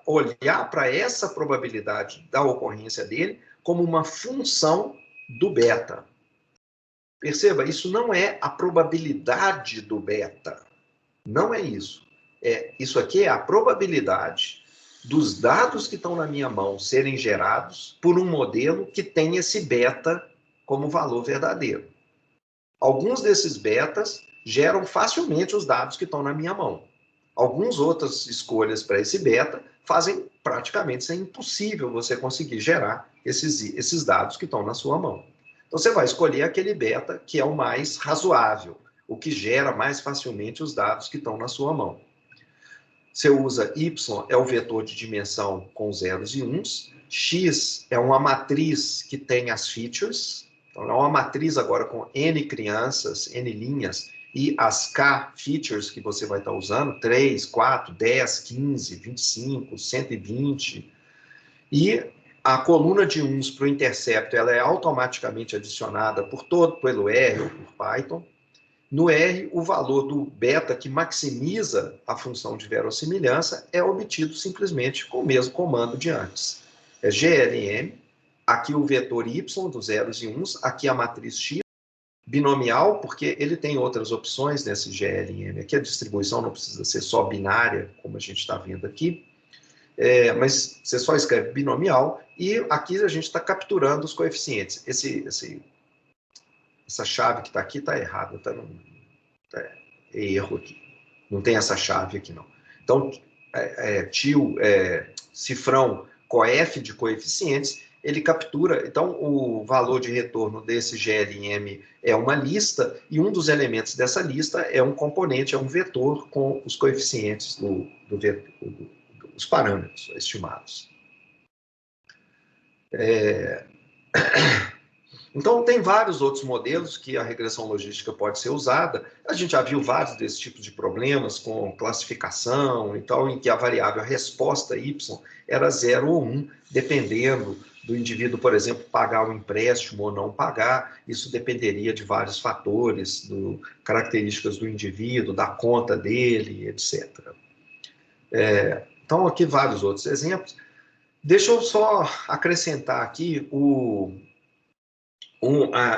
olhar para essa probabilidade da ocorrência dele como uma função do beta. Perceba, isso não é a probabilidade do beta. Não é isso. Isso aqui é a probabilidade dos dados que estão na minha mão serem gerados por um modelo que tem esse beta como valor verdadeiro. Alguns desses betas geram facilmente os dados que estão na minha mão. Algumas outras escolhas para esse beta fazem praticamente ser impossível você conseguir gerar esses dados que estão na sua mão. Então, você vai escolher aquele beta que é o mais razoável, o que gera mais facilmente os dados que estão na sua mão. Você usa y, é o vetor de dimensão com zeros e uns. X é uma matriz que tem as features. Então, é uma matriz agora com n crianças, n linhas, e as k features que você vai estar usando, 3, 4, 10, 15, 25, 120. E a coluna de uns para o intercepto, ela é automaticamente adicionada pelo R ou por Python. No R, o valor do beta que maximiza a função de verossimilhança é obtido simplesmente com o mesmo comando de antes. GLM, aqui o vetor Y dos zeros e uns, aqui a matriz X, binomial, porque ele tem outras opções nesse GLM. Aqui a distribuição não precisa ser só binária, como a gente está vendo aqui, mas você só escreve binomial, e aqui a gente está capturando os coeficientes. Essa chave que está aqui está errada, é erro aqui. Não tem essa chave aqui, não. Então, cifrão coef de coeficientes, ele captura, então o valor de retorno desse GLM é uma lista, e um dos elementos dessa lista é um componente, é um vetor com os coeficientes dos parâmetros estimados. Então, tem vários outros modelos que a regressão logística pode ser usada. A gente já viu vários desses tipos de problemas com classificação e tal, em que a variável, a resposta y, era 0 ou 1, dependendo do indivíduo, por exemplo, pagar o empréstimo ou não pagar. Isso dependeria de vários fatores, características do indivíduo, da conta dele, etc. Então, aqui vários outros exemplos. Deixa eu só acrescentar aqui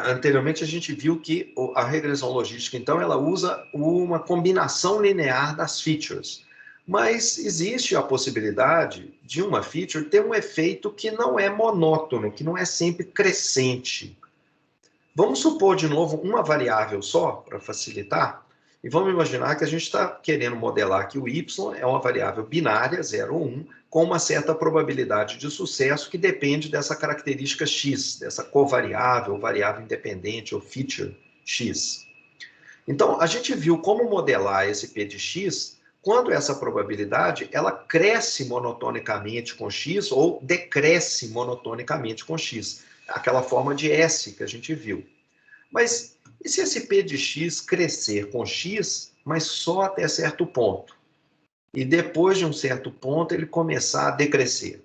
anteriormente a gente viu que a regressão logística, então, ela usa uma combinação linear das features. Mas existe a possibilidade de uma feature ter um efeito que não é monótono, que não é sempre crescente. Vamos supor, de novo, uma variável só, para facilitar, e vamos imaginar que a gente está querendo modelar que o y é uma variável binária, 0 ou 1, com uma certa probabilidade de sucesso que depende dessa característica x, dessa covariável, variável independente ou feature x. Então, a gente viu como modelar esse p de x quando essa probabilidade ela cresce monotonicamente com x ou decresce monotonicamente com x. Aquela forma de S que a gente viu. Mas e se esse p de x crescer com x, mas só até certo ponto? E depois de um certo ponto ele começar a decrescer?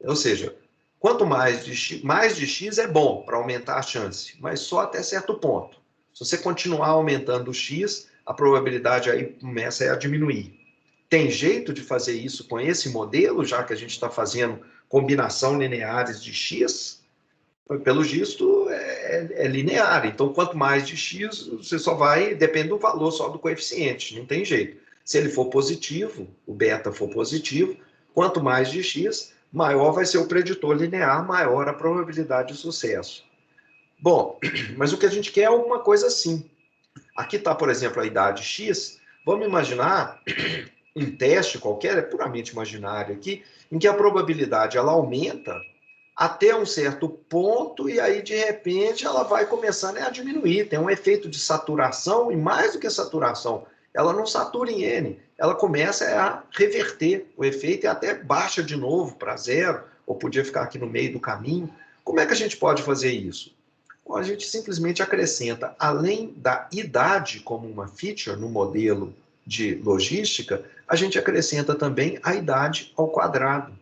Ou seja, quanto mais de x é bom para aumentar a chance, mas só até certo ponto. Se você continuar aumentando o x, a probabilidade aí começa a diminuir. Tem jeito de fazer isso com esse modelo, já que a gente está fazendo combinação lineares de x? Pelo visto, é linear. Então, quanto mais de x, você só vai... Depende do valor só do coeficiente, não tem jeito. Se ele for positivo, o beta for positivo, quanto mais de x, maior vai ser o preditor linear, maior a probabilidade de sucesso. Bom, mas o que a gente quer é alguma coisa assim. Aqui está, por exemplo, a idade x. Vamos imaginar um teste qualquer, é puramente imaginário aqui, em que a probabilidade ela aumenta até um certo ponto e aí, de repente, ela vai começando a diminuir. Tem um efeito de saturação, e mais do que saturação, ela não satura em N, ela começa a reverter o efeito e até baixa de novo para 0, ou podia ficar aqui no meio do caminho. Como é que a gente pode fazer isso? A gente simplesmente acrescenta, além da idade como uma feature no modelo de logística, a gente acrescenta também a idade ao quadrado.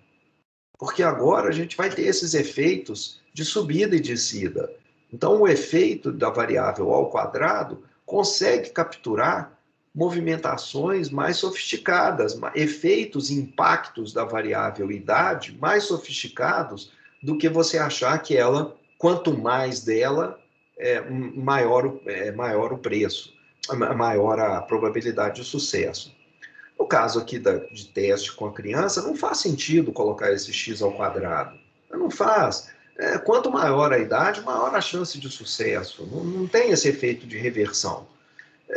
Porque agora a gente vai ter esses efeitos de subida e descida. Então, o efeito da variável ao quadrado consegue capturar movimentações mais sofisticadas, efeitos e impactos da variável idade mais sofisticados do que você achar que ela, quanto mais dela, maior o preço, maior a probabilidade de sucesso. No caso aqui de teste com a criança, não faz sentido colocar esse x ao quadrado. Não faz. Quanto maior a idade, maior a chance de sucesso. Não tem esse efeito de reversão.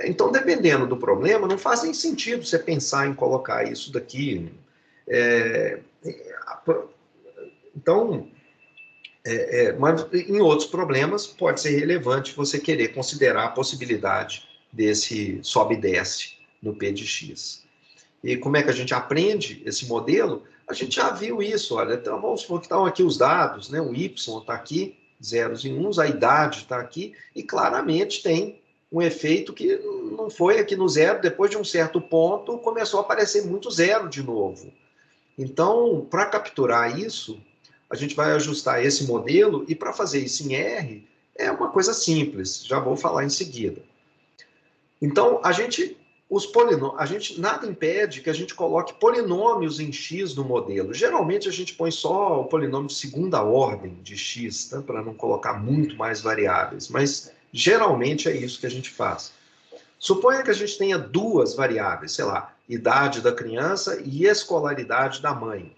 Então, dependendo do problema, não faz nem sentido você pensar em colocar isso daqui. Então, mas em outros problemas, pode ser relevante você querer considerar a possibilidade desse sobe e desce no P de x. E como é que a gente aprende esse modelo? A gente já viu isso, olha, então vamos supor que estão aqui os dados, né? O y está aqui, zeros e uns, a idade está aqui, e claramente tem um efeito que não foi aqui no zero, depois de um certo ponto começou a aparecer muito zero de novo. Então, para capturar isso, a gente vai ajustar esse modelo, e para fazer isso em R, é uma coisa simples, já vou falar em seguida. Então, a gente nada impede que a gente coloque polinômios em x no modelo. Geralmente a gente põe só o polinômio de segunda ordem de x, tá? Para não colocar muito mais variáveis. Mas Geralmente é isso que a gente faz. Suponha que a gente tenha duas variáveis, sei lá, idade da criança e escolaridade da mãe.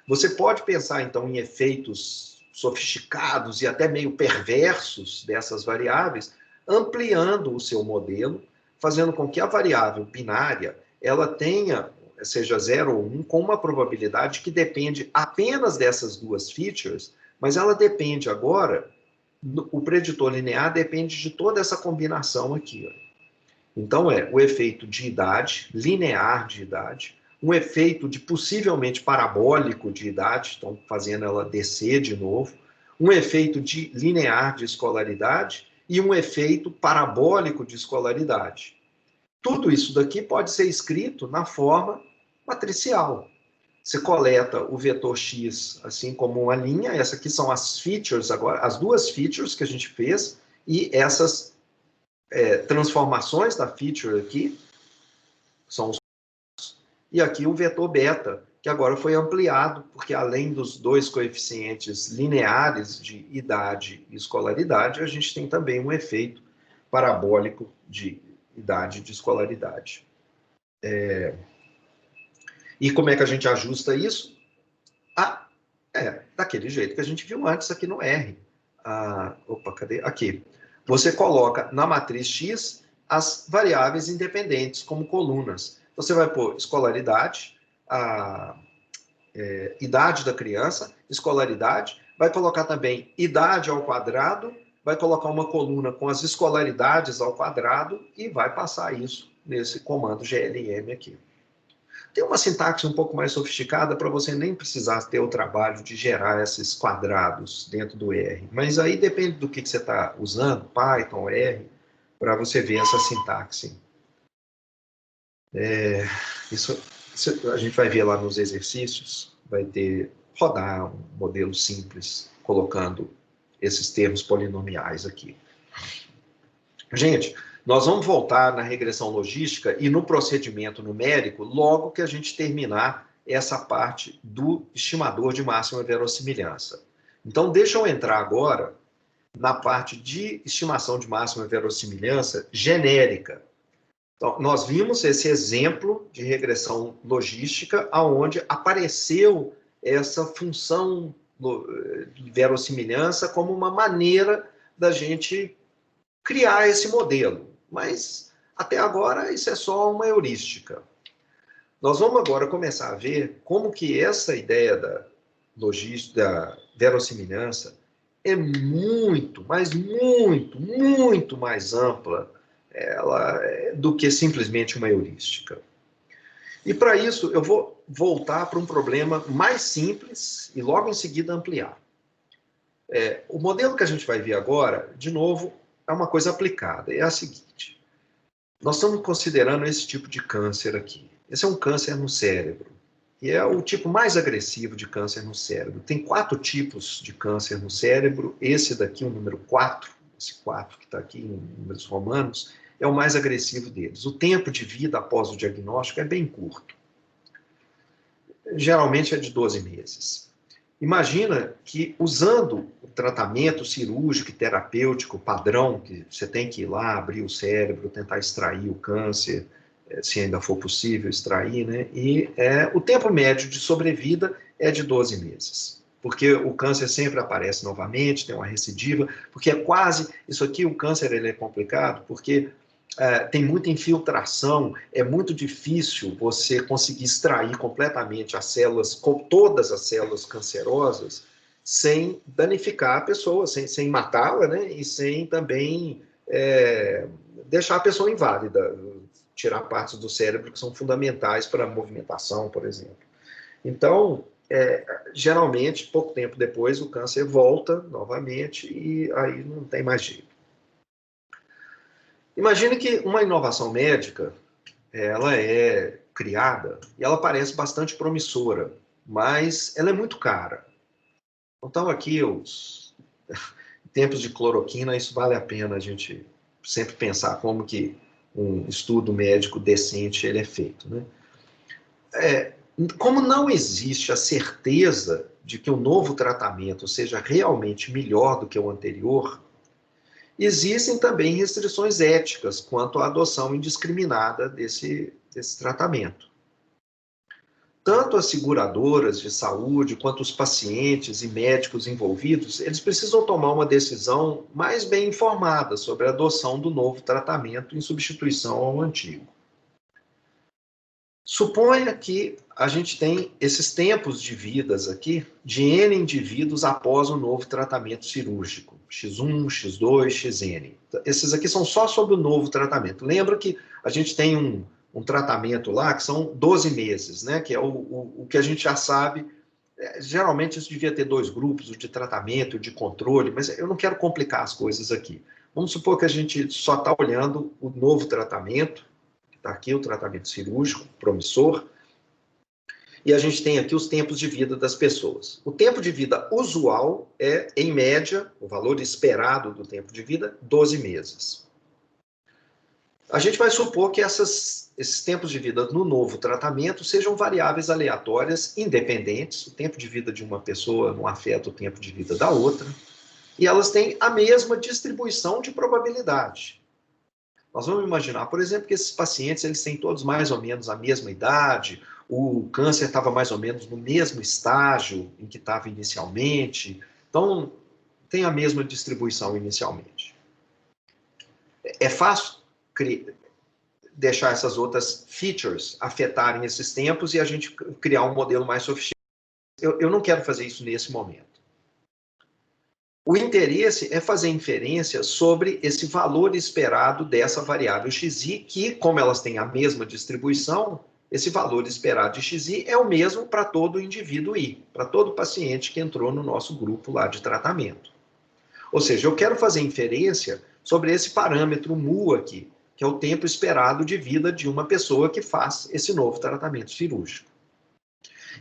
Você pode pensar, então, em efeitos sofisticados e até meio perversos dessas variáveis, ampliando o seu modelo, fazendo com que a variável binária ela tenha, seja 0 ou 1, com uma probabilidade que depende apenas dessas duas features, mas ela depende agora, o preditor linear depende de toda essa combinação aqui. Então, o efeito de idade, linear de idade, um efeito de possivelmente parabólico de idade, então fazendo ela descer de novo, um efeito de linear de escolaridade e um efeito parabólico de escolaridade. Tudo isso daqui pode ser escrito na forma matricial. Você coleta o vetor x assim como uma linha, essas aqui são as features agora, as duas features que a gente fez, e essas transformações da feature aqui são os... E aqui o vetor beta, que agora foi ampliado, porque além dos dois coeficientes lineares de idade e escolaridade, a gente tem também um efeito parabólico de idade e de escolaridade. E como é que a gente ajusta isso? Daquele jeito que a gente viu antes aqui no R. Opa, cadê? Aqui. Você coloca na matriz X as variáveis independentes como colunas. Você vai pôr escolaridade, idade da criança, escolaridade, vai colocar também idade ao quadrado, vai colocar uma coluna com as escolaridades ao quadrado e vai passar isso nesse comando glm aqui. Tem uma sintaxe um pouco mais sofisticada para você nem precisar ter o trabalho de gerar esses quadrados dentro do R. Mas aí depende do que você está usando, Python, R, para você ver essa sintaxe. Isso a gente vai ver lá nos exercícios, vai rodar um modelo simples, colocando esses termos polinomiais aqui. Gente, nós vamos voltar na regressão logística e no procedimento numérico logo que a gente terminar essa parte do estimador de máxima verossimilhança. Então, deixa eu entrar agora na parte de estimação de máxima verossimilhança genérica. Então, nós vimos esse exemplo de regressão logística onde apareceu essa função de verossimilhança como uma maneira da gente criar esse modelo. Mas, até agora, isso é só uma heurística. Nós vamos agora começar a ver como que essa ideia da logística, da verossimilhança, é muito, mas muito, muito mais ampla do que simplesmente uma heurística. E, para isso, eu vou voltar para um problema mais simples e, logo em seguida, ampliar. O modelo que a gente vai ver agora, de novo, é uma coisa aplicada. É a seguinte. Nós estamos considerando esse tipo de câncer aqui. Esse é um câncer no cérebro. E é o tipo mais agressivo de câncer no cérebro. Tem 4 tipos de câncer no cérebro. Esse daqui, o número 4, esse 4 que está aqui em números romanos, é o mais agressivo deles. O tempo de vida após o diagnóstico é bem curto. Geralmente é de 12 meses. Imagina que, usando o tratamento cirúrgico e terapêutico padrão, que você tem que ir lá, abrir o cérebro, tentar extrair o câncer, se ainda for possível extrair, né? E o tempo médio de sobrevida é de 12 meses. Porque o câncer sempre aparece novamente, tem uma recidiva, porque isso aqui, o câncer, ele é complicado, porque tem muita infiltração, é muito difícil você conseguir extrair completamente as células, todas as células cancerosas, sem danificar a pessoa, sem matá-la, né? E sem também deixar a pessoa inválida, tirar partes do cérebro que são fundamentais para a movimentação, por exemplo. Então, geralmente, pouco tempo depois, o câncer volta novamente e aí não tem mais jeito. Imagine que uma inovação médica, ela é criada e ela parece bastante promissora, mas ela é muito cara. Então, aqui, em tempos de cloroquina, isso vale a pena a gente sempre pensar como que um estudo médico decente ele é feito, né? Como não existe a certeza de que o novo tratamento seja realmente melhor do que o anterior, Existem também restrições éticas quanto à adoção indiscriminada desse tratamento. Tanto as seguradoras de saúde, quanto os pacientes e médicos envolvidos, eles precisam tomar uma decisão mais bem informada sobre a adoção do novo tratamento em substituição ao antigo. Suponha que a gente tem esses tempos de vidas aqui, de N indivíduos após o novo tratamento cirúrgico, X1, X2, XN. Esses aqui são só sobre o novo tratamento. Lembra que a gente tem um tratamento lá que são 12 meses, né? Que é o que a gente já sabe. Geralmente isso devia ter 2 grupos, o de tratamento e o de controle, mas eu não quero complicar as coisas aqui. Vamos supor que a gente só está olhando o novo tratamento, que está aqui o tratamento cirúrgico, promissor, e a gente tem aqui os tempos de vida das pessoas. O tempo de vida usual é, em média, o valor esperado do tempo de vida, 12 meses. A gente vai supor que esses tempos de vida no novo tratamento sejam variáveis aleatórias independentes. O tempo de vida de uma pessoa não afeta o tempo de vida da outra. E elas têm a mesma distribuição de probabilidade. Nós vamos imaginar, por exemplo, que esses pacientes eles têm todos mais ou menos a mesma idade, o câncer estava mais ou menos no mesmo estágio em que estava inicialmente. Então, tem a mesma distribuição inicialmente. É fácil deixar essas outras features afetarem esses tempos e a gente criar um modelo mais sofisticado. Eu não quero fazer isso nesse momento. O interesse é fazer inferência sobre esse valor esperado dessa variável xi, que, como elas têm a mesma distribuição, esse valor esperado de xi é o mesmo para todo indivíduo I, para todo paciente que entrou no nosso grupo lá de tratamento. Ou seja, eu quero fazer inferência sobre esse parâmetro mu aqui, que é o tempo esperado de vida de uma pessoa que faz esse novo tratamento cirúrgico.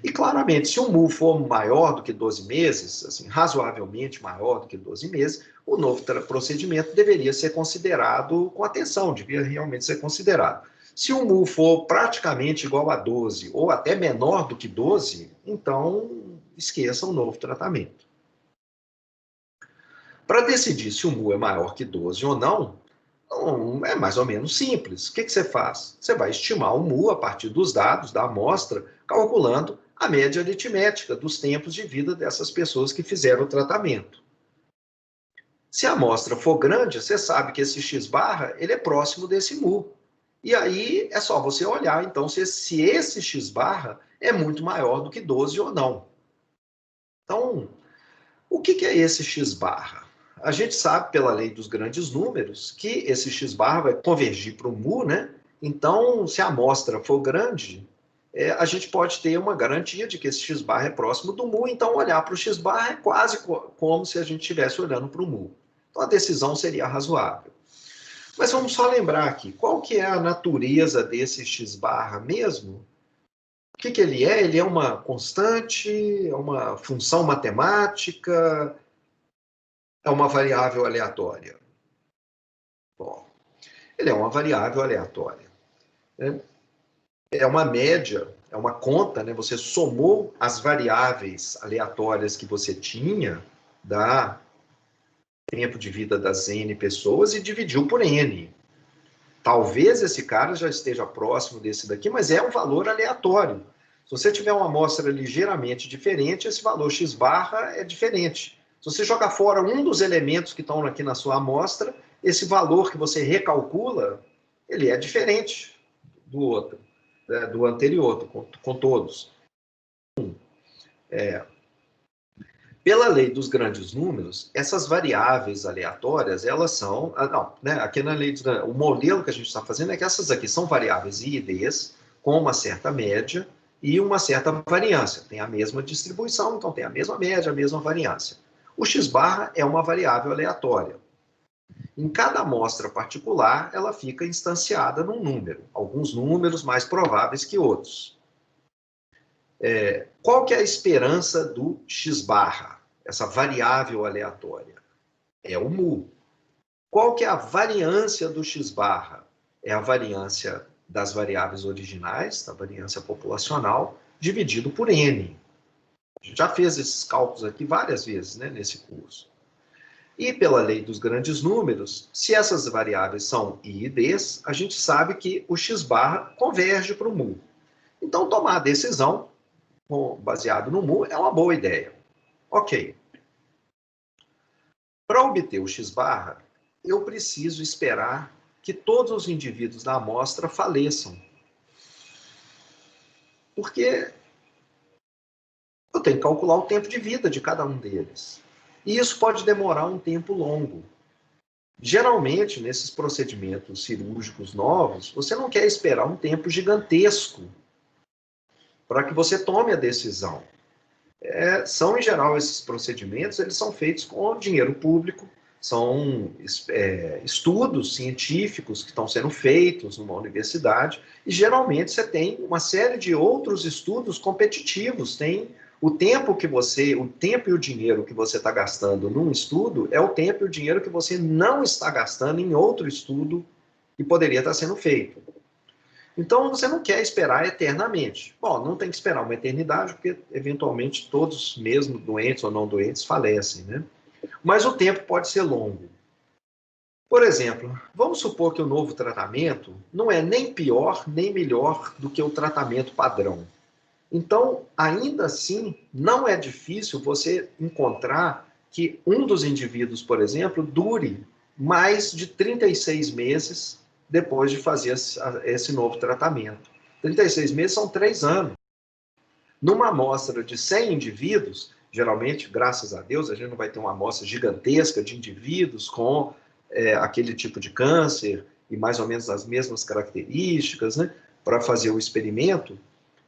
E claramente, se o mu for maior do que 12 meses, assim, razoavelmente maior do que 12 meses, o novo procedimento deveria ser considerado com atenção, devia realmente ser considerado. Se o mu for praticamente igual a 12, ou até menor do que 12, então esqueça o novo tratamento. Para decidir se o mu é maior que 12 ou não, é mais ou menos simples. O que você faz? Você vai estimar o mu a partir dos dados da amostra, calculando a média aritmética dos tempos de vida dessas pessoas que fizeram o tratamento. Se a amostra for grande, você sabe que esse x-barra ele é próximo desse mu. E aí é só você olhar, então, se esse x-barra é muito maior do que 12 ou não. Então, o que é esse x-barra? A gente sabe, pela lei dos grandes números, que esse x-barra vai convergir para o mu, né? Então, se a amostra for grande, a gente pode ter uma garantia de que esse x-barra é próximo do mu, então olhar para o x-barra é quase como se a gente estivesse olhando para o mu. Então, a decisão seria razoável. Mas vamos só lembrar aqui, qual que é a natureza desse x-barra mesmo? O que ele é? Ele é uma constante, é uma função matemática, é uma variável aleatória? Bom, ele é uma variável aleatória. É uma média, é uma conta, né? Você somou as variáveis aleatórias que você tinha da tempo de vida das N pessoas e dividiu por N. Talvez esse cara já esteja próximo desse daqui, mas é um valor aleatório. Se você tiver uma amostra ligeiramente diferente, esse valor x-barra é diferente. Se você jogar fora um dos elementos que estão aqui na sua amostra, esse valor que você recalcula, ele é diferente do outro, né, do anterior, com todos. Pela lei dos grandes números, essas variáveis aleatórias, elas são... Não, né, aqui na lei dos grandes... O modelo que a gente está fazendo é que essas aqui são variáveis I e Ds, com uma certa média e uma certa variância. Tem a mesma distribuição, então tem a mesma média, a mesma variância. O x-barra é uma variável aleatória. Em cada amostra particular, ela fica instanciada num número. Alguns números mais prováveis que outros. Qual que é a esperança do x-barra? Essa variável aleatória? É o mu. Qual que é a variância do x-barra? É a variância das variáveis originais, da variância populacional, dividido por n. A gente já fez esses cálculos aqui várias vezes, né, nesse curso. E pela lei dos grandes números, se essas variáveis são I e Ds, a gente sabe que o x barra converge para o mu. Então, tomar a decisão baseado no mu é uma boa ideia. Ok. Para obter o x barra, eu preciso esperar que todos os indivíduos da amostra faleçam. Porque eu tenho que calcular o tempo de vida de cada um deles. E isso pode demorar um tempo longo. Geralmente, nesses procedimentos cirúrgicos novos, você não quer esperar um tempo gigantesco para que você tome a decisão. São, em geral, esses procedimentos, eles são feitos com dinheiro público, são estudos científicos que estão sendo feitos numa universidade, e geralmente você tem uma série de outros estudos competitivos. Tem o tempo e o dinheiro que você está gastando num estudo é o tempo e o dinheiro que você não está gastando em outro estudo que poderia estar sendo feito. Então, você não quer esperar eternamente. Bom, não tem que esperar uma eternidade, porque, eventualmente, todos, mesmo doentes ou não doentes, falecem, né? Mas o tempo pode ser longo. Por exemplo, vamos supor que o novo tratamento não é nem pior nem melhor do que o tratamento padrão. Então, ainda assim, não é difícil você encontrar que um dos indivíduos, por exemplo, dure mais de 36 meses depois de fazer esse novo tratamento. 36 meses são 3 anos. Numa amostra de 100 indivíduos, geralmente, graças a Deus, a gente não vai ter uma amostra gigantesca de indivíduos com aquele tipo de câncer e mais ou menos as mesmas características, né, para fazer o experimento.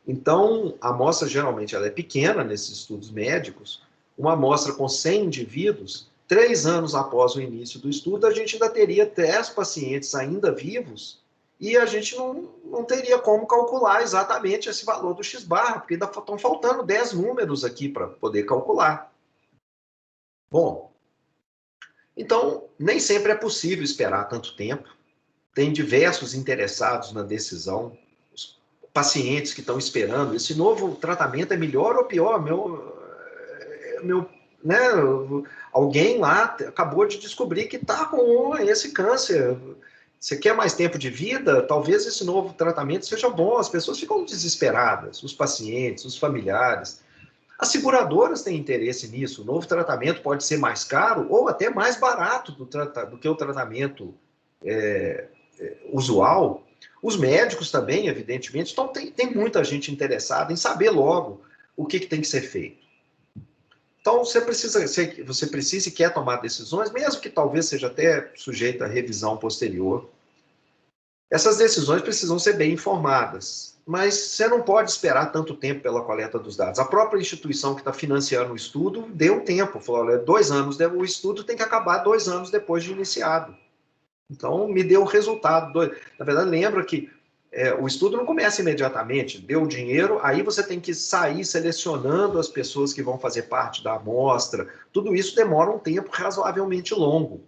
Então, a amostra geralmente ela é pequena nesses estudos médicos. Uma amostra com 100 indivíduos, 3 anos após o início do estudo, a gente ainda teria 10 pacientes ainda vivos e a gente não teria como calcular exatamente esse valor do x-barra, porque ainda estão faltando 10 números aqui para poder calcular. Bom, então, nem sempre é possível esperar tanto tempo. Tem diversos interessados na decisão, pacientes que estão esperando, esse novo tratamento é melhor ou pior? Né, alguém lá acabou de descobrir que está com esse câncer. Você quer mais tempo de vida? Talvez esse novo tratamento seja bom. As pessoas ficam desesperadas, os pacientes, os familiares. As seguradoras têm interesse nisso. O novo tratamento pode ser mais caro ou até mais barato do que o tratamento usual. Os médicos também, evidentemente. Então, tem muita gente interessada em saber logo o que tem que ser feito. Então, você precisa e quer tomar decisões, mesmo que talvez seja até sujeito a revisão posterior. Essas decisões precisam ser bem informadas, mas você não pode esperar tanto tempo pela coleta dos dados. A própria instituição que está financiando o estudo deu tempo, falou, olha, 2 anos, o estudo tem que acabar 2 anos depois de iniciado. Então, me deu o resultado. Na verdade, lembra que o estudo não começa imediatamente, deu o dinheiro, aí você tem que sair selecionando as pessoas que vão fazer parte da amostra. Tudo isso demora um tempo razoavelmente longo.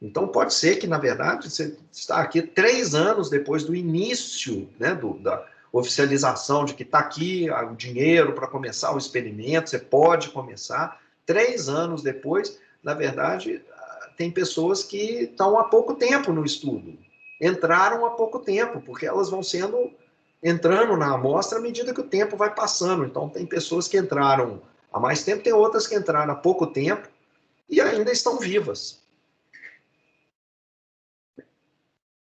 Então, pode ser que, na verdade, você está aqui 3 anos depois do início, né, da oficialização de que está aqui o dinheiro para começar o experimento, você pode começar. 3 anos depois, na verdade, tem pessoas que estão há pouco tempo no estudo, entraram há pouco tempo, porque elas vão entrando na amostra à medida que o tempo vai passando. Então, tem pessoas que entraram há mais tempo, tem outras que entraram há pouco tempo e ainda estão vivas.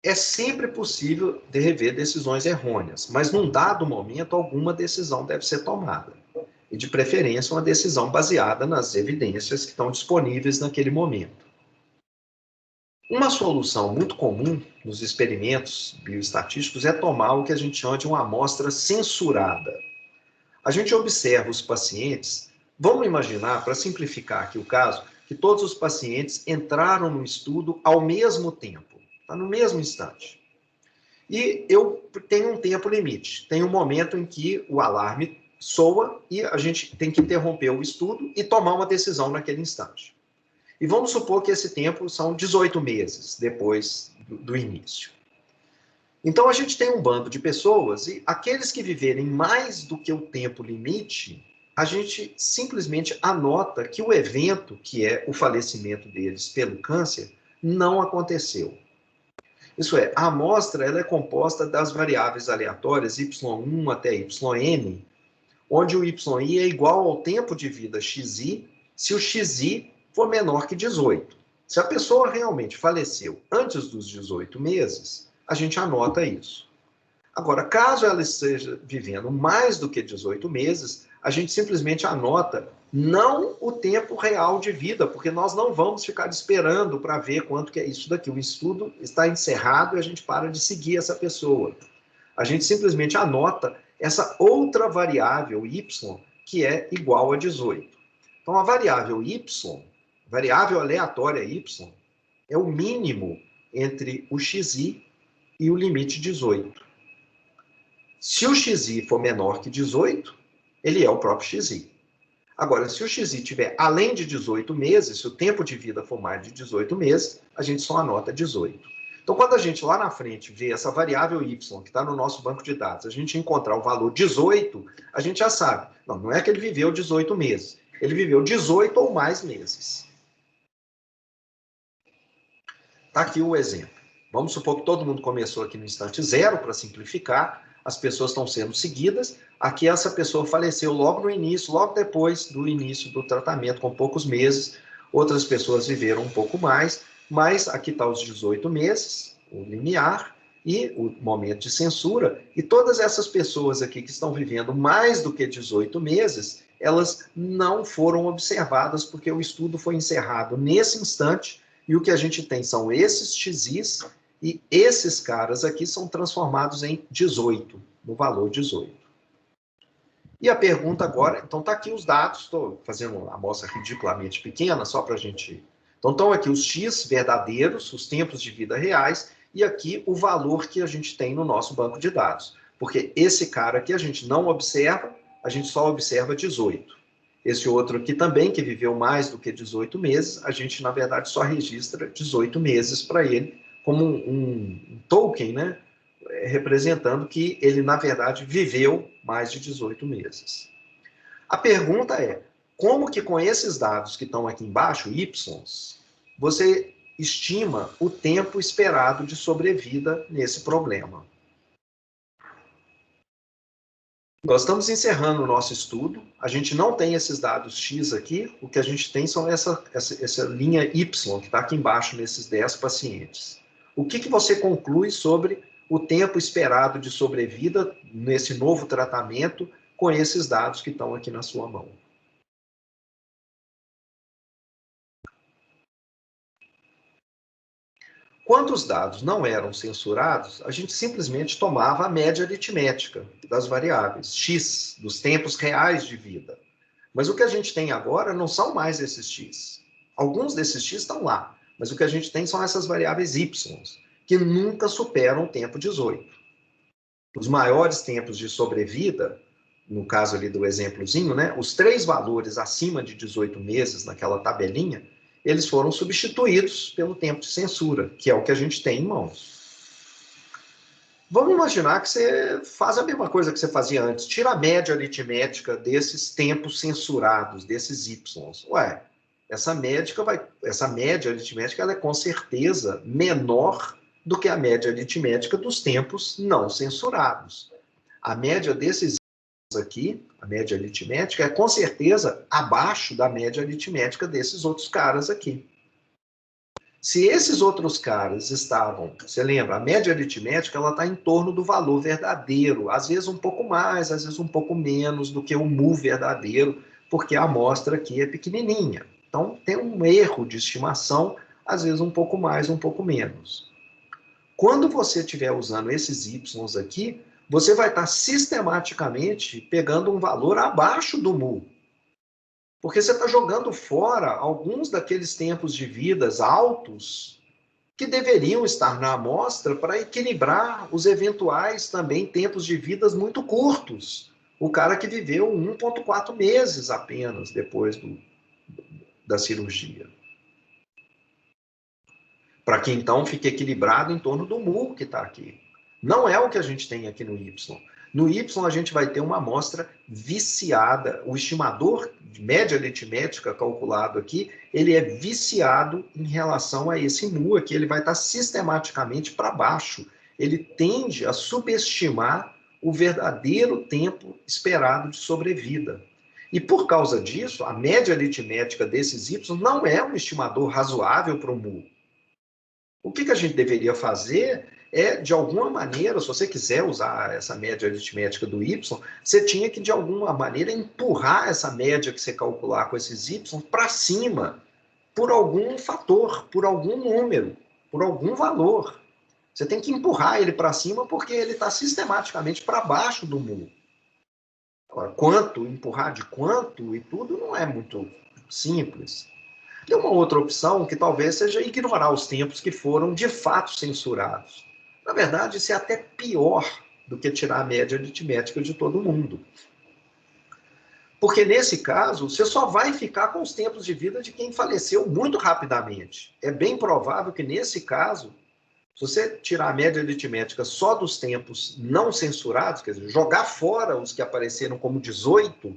É sempre possível de rever decisões errôneas, mas num dado momento, alguma decisão deve ser tomada. E, de preferência, uma decisão baseada nas evidências que estão disponíveis naquele momento. Uma solução muito comum nos experimentos bioestatísticos é tomar o que a gente chama de uma amostra censurada. A gente observa os pacientes, vamos imaginar, para simplificar aqui o caso, que todos os pacientes entraram no estudo ao mesmo tempo, tá? No mesmo instante. E eu tenho um tempo limite, tem um momento em que o alarme soa e a gente tem que interromper o estudo e tomar uma decisão naquele instante. E vamos supor que esse tempo são 18 meses depois do início. Então, a gente tem um bando de pessoas e aqueles que viverem mais do que o tempo limite, a gente simplesmente anota que o evento, que é o falecimento deles pelo câncer, não aconteceu. Isso é, a amostra ela é composta das variáveis aleatórias y1 até yn, onde o yi é igual ao tempo de vida xi, se o xi for menor que 18. Se a pessoa realmente faleceu antes dos 18 meses, a gente anota isso. Agora, caso ela esteja vivendo mais do que 18 meses, a gente simplesmente anota não o tempo real de vida, porque nós não vamos ficar esperando para ver quanto que é isso daqui. O estudo está encerrado e a gente para de seguir essa pessoa. A gente simplesmente anota essa outra variável y, que é igual a 18. Então, a variável y, variável aleatória y, é o mínimo entre o xi e o limite 18. Se o xi for menor que 18, ele é o próprio xi. Agora, se o xi tiver além de 18 meses, se o tempo de vida for mais de 18 meses, a gente só anota 18. Então, quando a gente lá na frente vê essa variável y, que está no nosso banco de dados, a gente encontrar o valor 18, a gente já sabe. Não é que ele viveu 18 meses. Ele viveu 18 ou mais meses. Está aqui o exemplo. Vamos supor que todo mundo começou aqui no instante zero, para simplificar. As pessoas estão sendo seguidas. Aqui essa pessoa faleceu logo no início, logo depois do início do tratamento, com poucos meses. Outras pessoas viveram um pouco mais, mas aqui está os 18 meses, o limiar, e o momento de censura. E todas essas pessoas aqui que estão vivendo mais do que 18 meses, elas não foram observadas, porque o estudo foi encerrado nesse instante, e o que a gente tem são esses xis, e esses caras aqui são transformados em 18, no valor 18. E a pergunta agora, então está aqui os dados, estou fazendo uma amostra ridiculamente pequena, só para a gente... Então estão aqui os x verdadeiros, os tempos de vida reais, e aqui o valor que a gente tem no nosso banco de dados. Porque esse cara aqui a gente não observa, a gente só observa 18. Esse outro aqui também, que viveu mais do que 18 meses, a gente, na verdade, só registra 18 meses para ele, como um token, né? Representando que ele, na verdade, viveu mais de 18 meses. A pergunta é, como que com esses dados que estão aqui embaixo, y, você estima o tempo esperado de sobrevida nesse problema? Nós estamos encerrando o nosso estudo, a gente não tem esses dados X aqui, o que a gente tem são essa linha Y, que está aqui embaixo nesses 10 pacientes. O que você conclui sobre o tempo esperado de sobrevida nesse novo tratamento com esses dados que estão aqui na sua mão? Quando os dados não eram censurados, a gente simplesmente tomava a média aritmética das variáveis, x, dos tempos reais de vida. Mas o que a gente tem agora não são mais esses x. Alguns desses x estão lá, mas o que a gente tem são essas variáveis y, que nunca superam o tempo 18. Os maiores tempos de sobrevida, no caso ali do exemplozinho, né, os 3 valores acima de 18 meses naquela tabelinha, eles foram substituídos pelo tempo de censura, que é o que a gente tem em mãos. Vamos imaginar que você faz a mesma coisa que você fazia antes, tira a média aritmética desses tempos censurados, desses y. Ué, essa média aritmética ela é com certeza menor do que a média aritmética dos tempos não censurados. A média desses aqui, a média aritmética, é com certeza abaixo da média aritmética desses outros caras aqui. Se esses outros caras estavam, você lembra, a média aritmética ela está em torno do valor verdadeiro, às vezes um pouco mais, às vezes um pouco menos do que o mu verdadeiro, porque a amostra aqui é pequenininha. Então tem um erro de estimação, às vezes um pouco mais, um pouco menos. Quando você estiver usando esses y aqui, você vai estar sistematicamente pegando um valor abaixo do mu. Porque você está jogando fora alguns daqueles tempos de vidas altos que deveriam estar na amostra para equilibrar os eventuais também tempos de vidas muito curtos. O cara que viveu 1,4 meses apenas depois da cirurgia. Para que então fique equilibrado em torno do mu que está aqui. Não é o que a gente tem aqui no Y. No Y, a gente vai ter uma amostra viciada. O estimador de média aritmética calculado aqui, ele é viciado em relação a esse mu aqui. Ele vai estar sistematicamente para baixo. Ele tende a subestimar o verdadeiro tempo esperado de sobrevida. E por causa disso, a média aritmética desses Y não é um estimador razoável para o mu. O que a gente deveria fazer é, de alguma maneira, se você quiser usar essa média aritmética do Y, você tinha que, de alguma maneira, empurrar essa média que você calcular com esses Y para cima, por algum fator, por algum número, por algum valor. Você tem que empurrar ele para cima porque ele está sistematicamente para baixo do mu. Agora, quanto, empurrar de quanto e tudo não é muito simples. Tem uma outra opção que talvez seja ignorar os tempos que foram de fato censurados. Na verdade, isso é até pior do que tirar a média aritmética de todo mundo. Porque nesse caso, você só vai ficar com os tempos de vida de quem faleceu muito rapidamente. É bem provável que nesse caso, se você tirar a média aritmética só dos tempos não censurados, quer dizer, jogar fora os que apareceram como 18,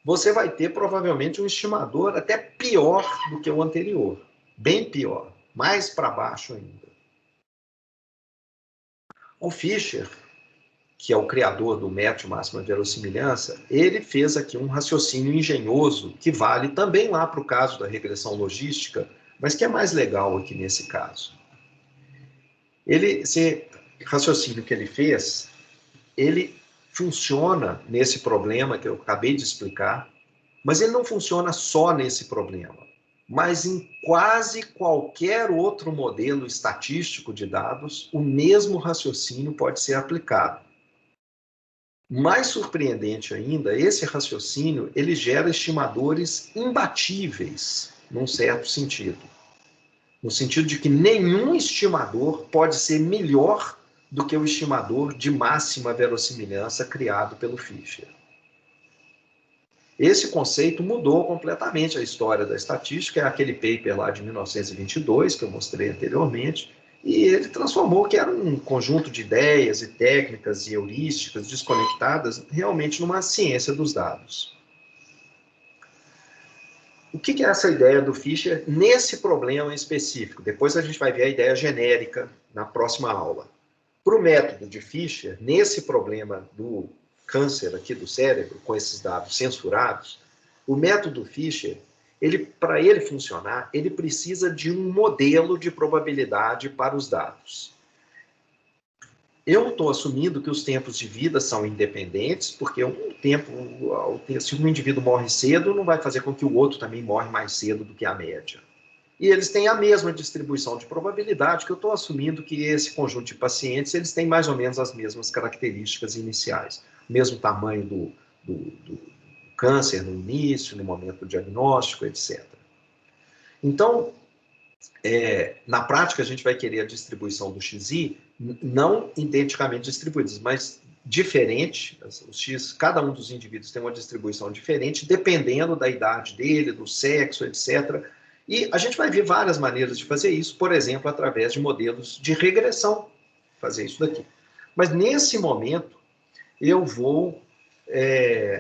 você vai ter provavelmente um estimador até pior do que o anterior. Bem pior, mais para baixo ainda. O Fischer, que é o criador do método máxima verossimilhança, ele fez aqui um raciocínio engenhoso que vale também lá para o caso da regressão logística, mas que é mais legal aqui nesse caso. Esse raciocínio que ele fez, ele funciona nesse problema que eu acabei de explicar, mas ele não funciona só nesse problema, mas em quase qualquer outro modelo estatístico de dados, o mesmo raciocínio pode ser aplicado. Mais surpreendente ainda, esse raciocínio, ele gera estimadores imbatíveis, num certo sentido. No sentido de que nenhum estimador pode ser melhor do que o estimador de máxima verossimilhança criado pelo Fischer. Esse conceito mudou completamente a história da estatística, é aquele paper lá de 1922, que eu mostrei anteriormente, e ele transformou que era um conjunto de ideias e técnicas e heurísticas desconectadas realmente numa ciência dos dados. O que é essa ideia do Fischer nesse problema específico? Depois a gente vai ver a ideia genérica na próxima aula. Para o método de Fischer, nesse problema do câncer aqui do cérebro, com esses dados censurados, o método Fischer, para ele funcionar, ele precisa de um modelo de probabilidade para os dados. Eu estou assumindo que os tempos de vida são independentes, porque se um indivíduo morre cedo, não vai fazer com que o outro também morre mais cedo do que a média. E eles têm a mesma distribuição de probabilidade, que eu estou assumindo que esse conjunto de pacientes, eles têm mais ou menos as mesmas características iniciais. Mesmo tamanho do câncer no início, no momento do diagnóstico, etc. Então, na prática, a gente vai querer a distribuição do XI não identicamente distribuídas, mas diferente. Os X, cada um dos indivíduos tem uma distribuição diferente, dependendo da idade dele, do sexo, etc. E a gente vai ver várias maneiras de fazer isso, por exemplo, através de modelos de regressão, fazer isso daqui. Mas nesse momento, eu vou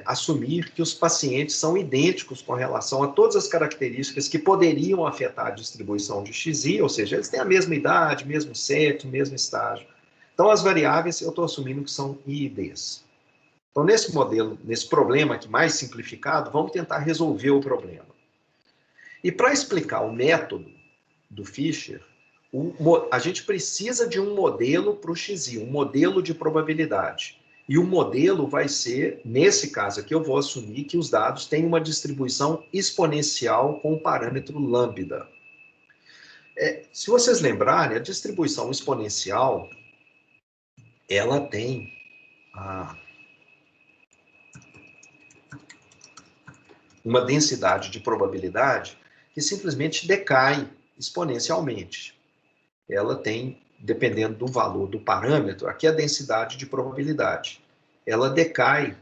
assumir que os pacientes são idênticos com relação a todas as características que poderiam afetar a distribuição de XI, ou seja, eles têm a mesma idade, mesmo sexo, mesmo estágio. Então, as variáveis eu estou assumindo que são I e Ds. Então, nesse modelo, nesse problema aqui mais simplificado, vamos tentar resolver o problema. E para explicar o método do Fischer, a gente precisa de um modelo para o XI, um modelo de probabilidade. E o modelo vai ser, nesse caso aqui, eu vou assumir que os dados têm uma distribuição exponencial com o parâmetro lambda. Se vocês lembrarem, a distribuição exponencial, ela tem uma densidade de probabilidade que simplesmente decai exponencialmente. Ela tem, dependendo do valor do parâmetro, aqui é a densidade de probabilidade. Ela decai,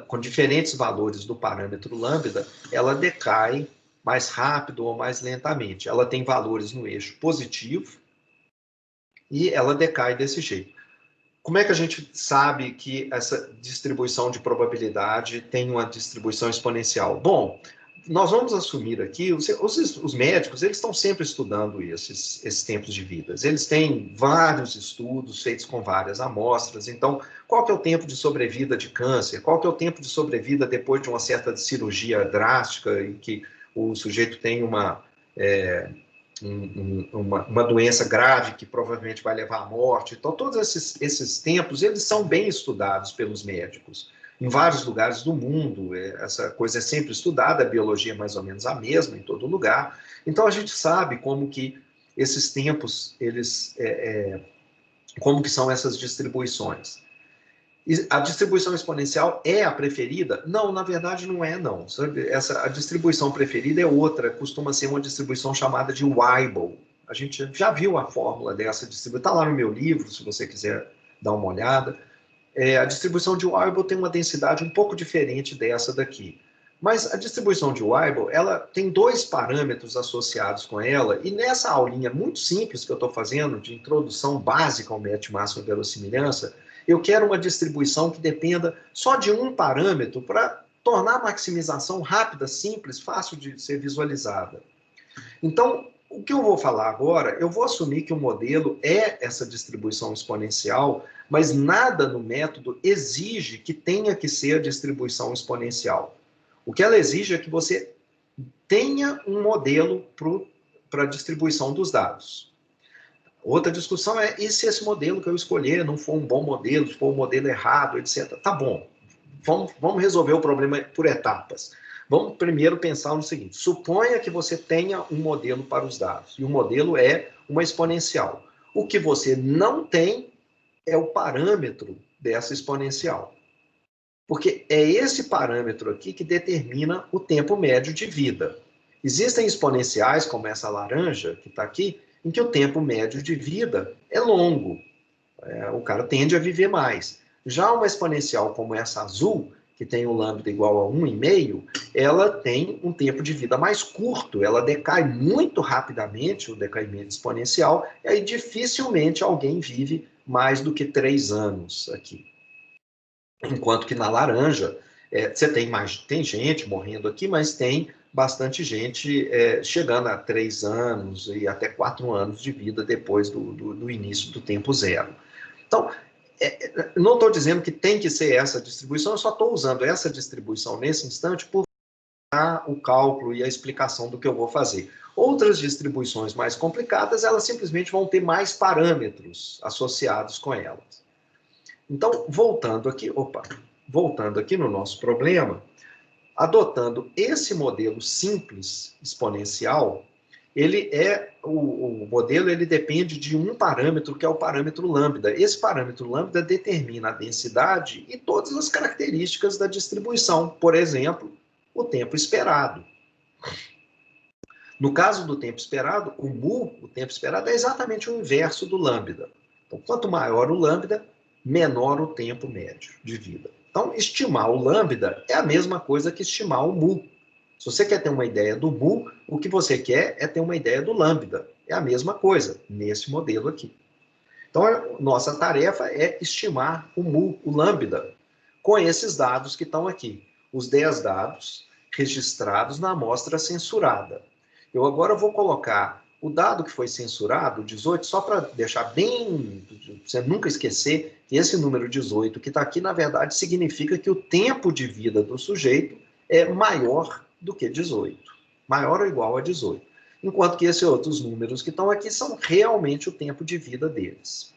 com diferentes valores do parâmetro lambda, ela decai mais rápido ou mais lentamente. Ela tem valores no eixo positivo e ela decai desse jeito. Como é que a gente sabe que essa distribuição de probabilidade tem uma distribuição exponencial? Bom, nós vamos assumir aqui, os médicos, eles estão sempre estudando esses tempos de vida. Eles têm vários estudos feitos com várias amostras. Então, qual que é o tempo de sobrevida de câncer? Qual que é o tempo de sobrevida depois de uma certa cirurgia drástica em que o sujeito tem uma doença grave que provavelmente vai levar à morte. Então, todos esses tempos, eles são bem estudados pelos médicos. Em vários lugares do mundo, essa coisa é sempre estudada, a biologia é mais ou menos a mesma em todo lugar. Então, a gente sabe como que esses tempos, como que são essas distribuições. A distribuição exponencial é a preferida? Não, na verdade não é, não. A distribuição preferida é outra, costuma ser uma distribuição chamada de Weibull. A gente já viu a fórmula dessa distribuição, está lá no meu livro, se você quiser dar uma olhada. A distribuição de Weibull tem uma densidade um pouco diferente dessa daqui. Mas a distribuição de Weibull, ela tem dois parâmetros associados com ela, e nessa aulinha muito simples que eu estou fazendo, de introdução básica ao método de máxima verossimilhança, eu quero uma distribuição que dependa só de um parâmetro para tornar a maximização rápida, simples, fácil de ser visualizada. Então, o que eu vou falar agora, eu vou assumir que o modelo é essa distribuição exponencial, mas nada no método exige que tenha que ser a distribuição exponencial. O que ela exige é que você tenha um modelo para a distribuição dos dados. Outra discussão é, e se esse modelo que eu escolher não for um bom modelo, se for um modelo errado, etc. Tá bom, vamos resolver o problema por etapas. Vamos primeiro pensar no seguinte, suponha que você tenha um modelo para os dados, e o modelo é uma exponencial. O que você não tem é o parâmetro dessa exponencial. Porque é esse parâmetro aqui que determina o tempo médio de vida. Existem exponenciais, como essa laranja, que está aqui, em que o tempo médio de vida é longo. O cara tende a viver mais. Já uma exponencial como essa azul, que tem o lambda igual a 1,5, ela tem um tempo de vida mais curto, ela decai muito rapidamente, o decaimento exponencial, e aí dificilmente alguém vive mais do que 3 anos aqui. Enquanto que na laranja, você tem gente morrendo aqui, mas tem bastante gente chegando a 3 anos e até 4 anos de vida depois do início do tempo zero. Então, não estou dizendo que tem que ser essa distribuição, eu só estou usando essa distribuição nesse instante por dar o cálculo e a explicação do que eu vou fazer. Outras distribuições mais complicadas, elas simplesmente vão ter mais parâmetros associados com elas. Então, voltando aqui no nosso problema, adotando esse modelo simples exponencial, o modelo depende de um parâmetro, que é o parâmetro lambda. Esse parâmetro lambda determina a densidade e todas as características da distribuição. Por exemplo, o tempo esperado. No caso do tempo esperado, o mu, o tempo esperado, é exatamente o inverso do lambda. Então, quanto maior o lambda, menor o tempo médio de vida. Então, estimar o lambda é a mesma coisa que estimar o mu. Se você quer ter uma ideia do mu, o que você quer é ter uma ideia do lambda. É a mesma coisa, nesse modelo aqui. Então, nossa tarefa é estimar o mu, o lambda, com esses dados que estão aqui. Os 10 dados registrados na amostra censurada. Eu agora vou colocar o dado que foi censurado, 18, só para deixar bem, você nunca esquecer que esse número 18 que está aqui, na verdade, significa que o tempo de vida do sujeito é maior do que 18. Maior ou igual a 18. Enquanto que esses outros números que estão aqui são realmente o tempo de vida deles.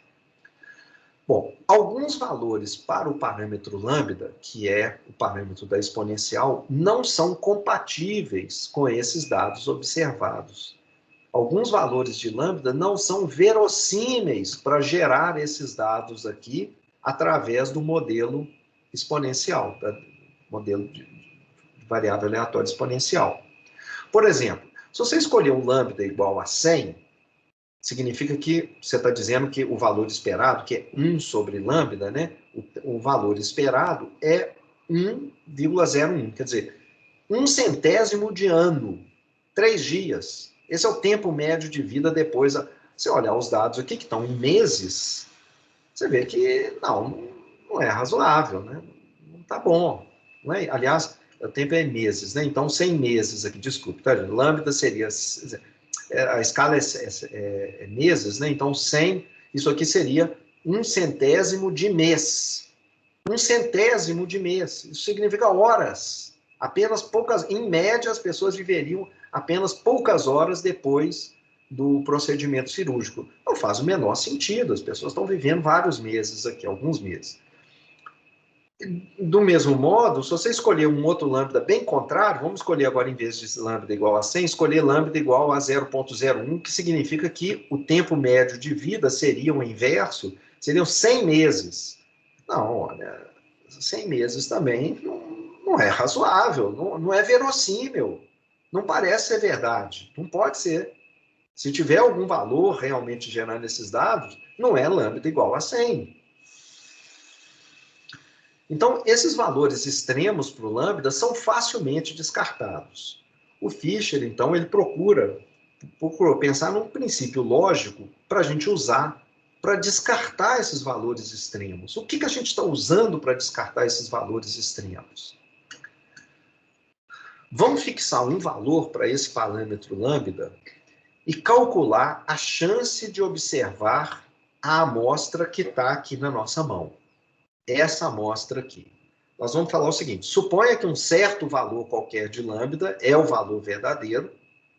Bom, alguns valores para o parâmetro lambda, que é o parâmetro da exponencial, não são compatíveis com esses dados observados. Alguns valores de lambda não são verossímeis para gerar esses dados aqui através do modelo exponencial, modelo de variável aleatória exponencial. Por exemplo, se você escolher um lambda igual a 100, significa que você está dizendo que o valor esperado, que é 1 sobre lambda, né? O valor esperado é 1,01, quer dizer, 1/100º de ano, 3 dias. Esse é o tempo médio de vida depois. Se olhar os dados aqui, que estão em meses, você vê que não é razoável, né? Não está bom. Não é? Aliás, o tempo é meses, né? Então, 100 meses aqui, desculpe, tá, gente? Lambda seria... A escala é meses, né? Então, 100, isso aqui seria 1/100º de mês. 1/100º de mês. Isso significa horas. Apenas poucas... Em média, as pessoas viveriam apenas poucas horas depois do procedimento cirúrgico. Não faz o menor sentido. As pessoas estão vivendo vários meses aqui, alguns meses. Do mesmo modo, se você escolher um outro lambda bem contrário, vamos escolher agora, em vez de lambda igual a 100, escolher lambda igual a 0,01, que significa que o tempo médio de vida seria o inverso, seriam 100 meses. Não, olha, 100 meses também não é razoável, não é verossímil, não parece ser verdade, não pode ser. Se tiver algum valor realmente gerando esses dados, não é lambda igual a 100. Então, esses valores extremos para o lambda são facilmente descartados. O Fischer, então, ele procurou pensar num princípio lógico para a gente usar para descartar esses valores extremos. O que a gente está usando para descartar esses valores extremos? Vamos fixar um valor para esse parâmetro lambda e calcular a chance de observar a amostra que está aqui na nossa mão. Essa amostra aqui. Nós vamos falar o seguinte: suponha que um certo valor qualquer de lambda é o valor verdadeiro.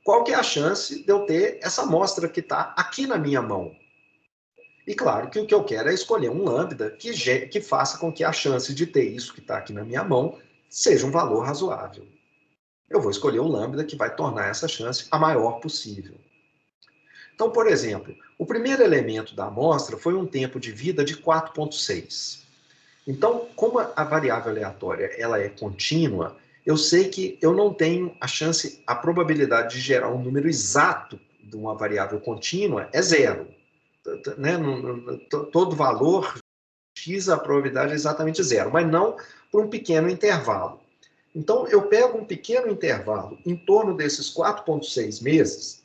Qual que é a chance de eu ter essa amostra que está aqui na minha mão? E claro que o que eu quero é escolher um lambda que faça com que a chance de ter isso que está aqui na minha mão seja um valor razoável. Eu vou escolher um lambda que vai tornar essa chance a maior possível. Então, por exemplo, o primeiro elemento da amostra foi um tempo de vida de 4,6. Então, como a variável aleatória ela é contínua, eu sei que eu não tenho a probabilidade de gerar um número exato de uma variável contínua é zero. Né? Todo valor x, a probabilidade é exatamente zero, mas não por um pequeno intervalo. Então, eu pego um pequeno intervalo em torno desses 4,6 meses,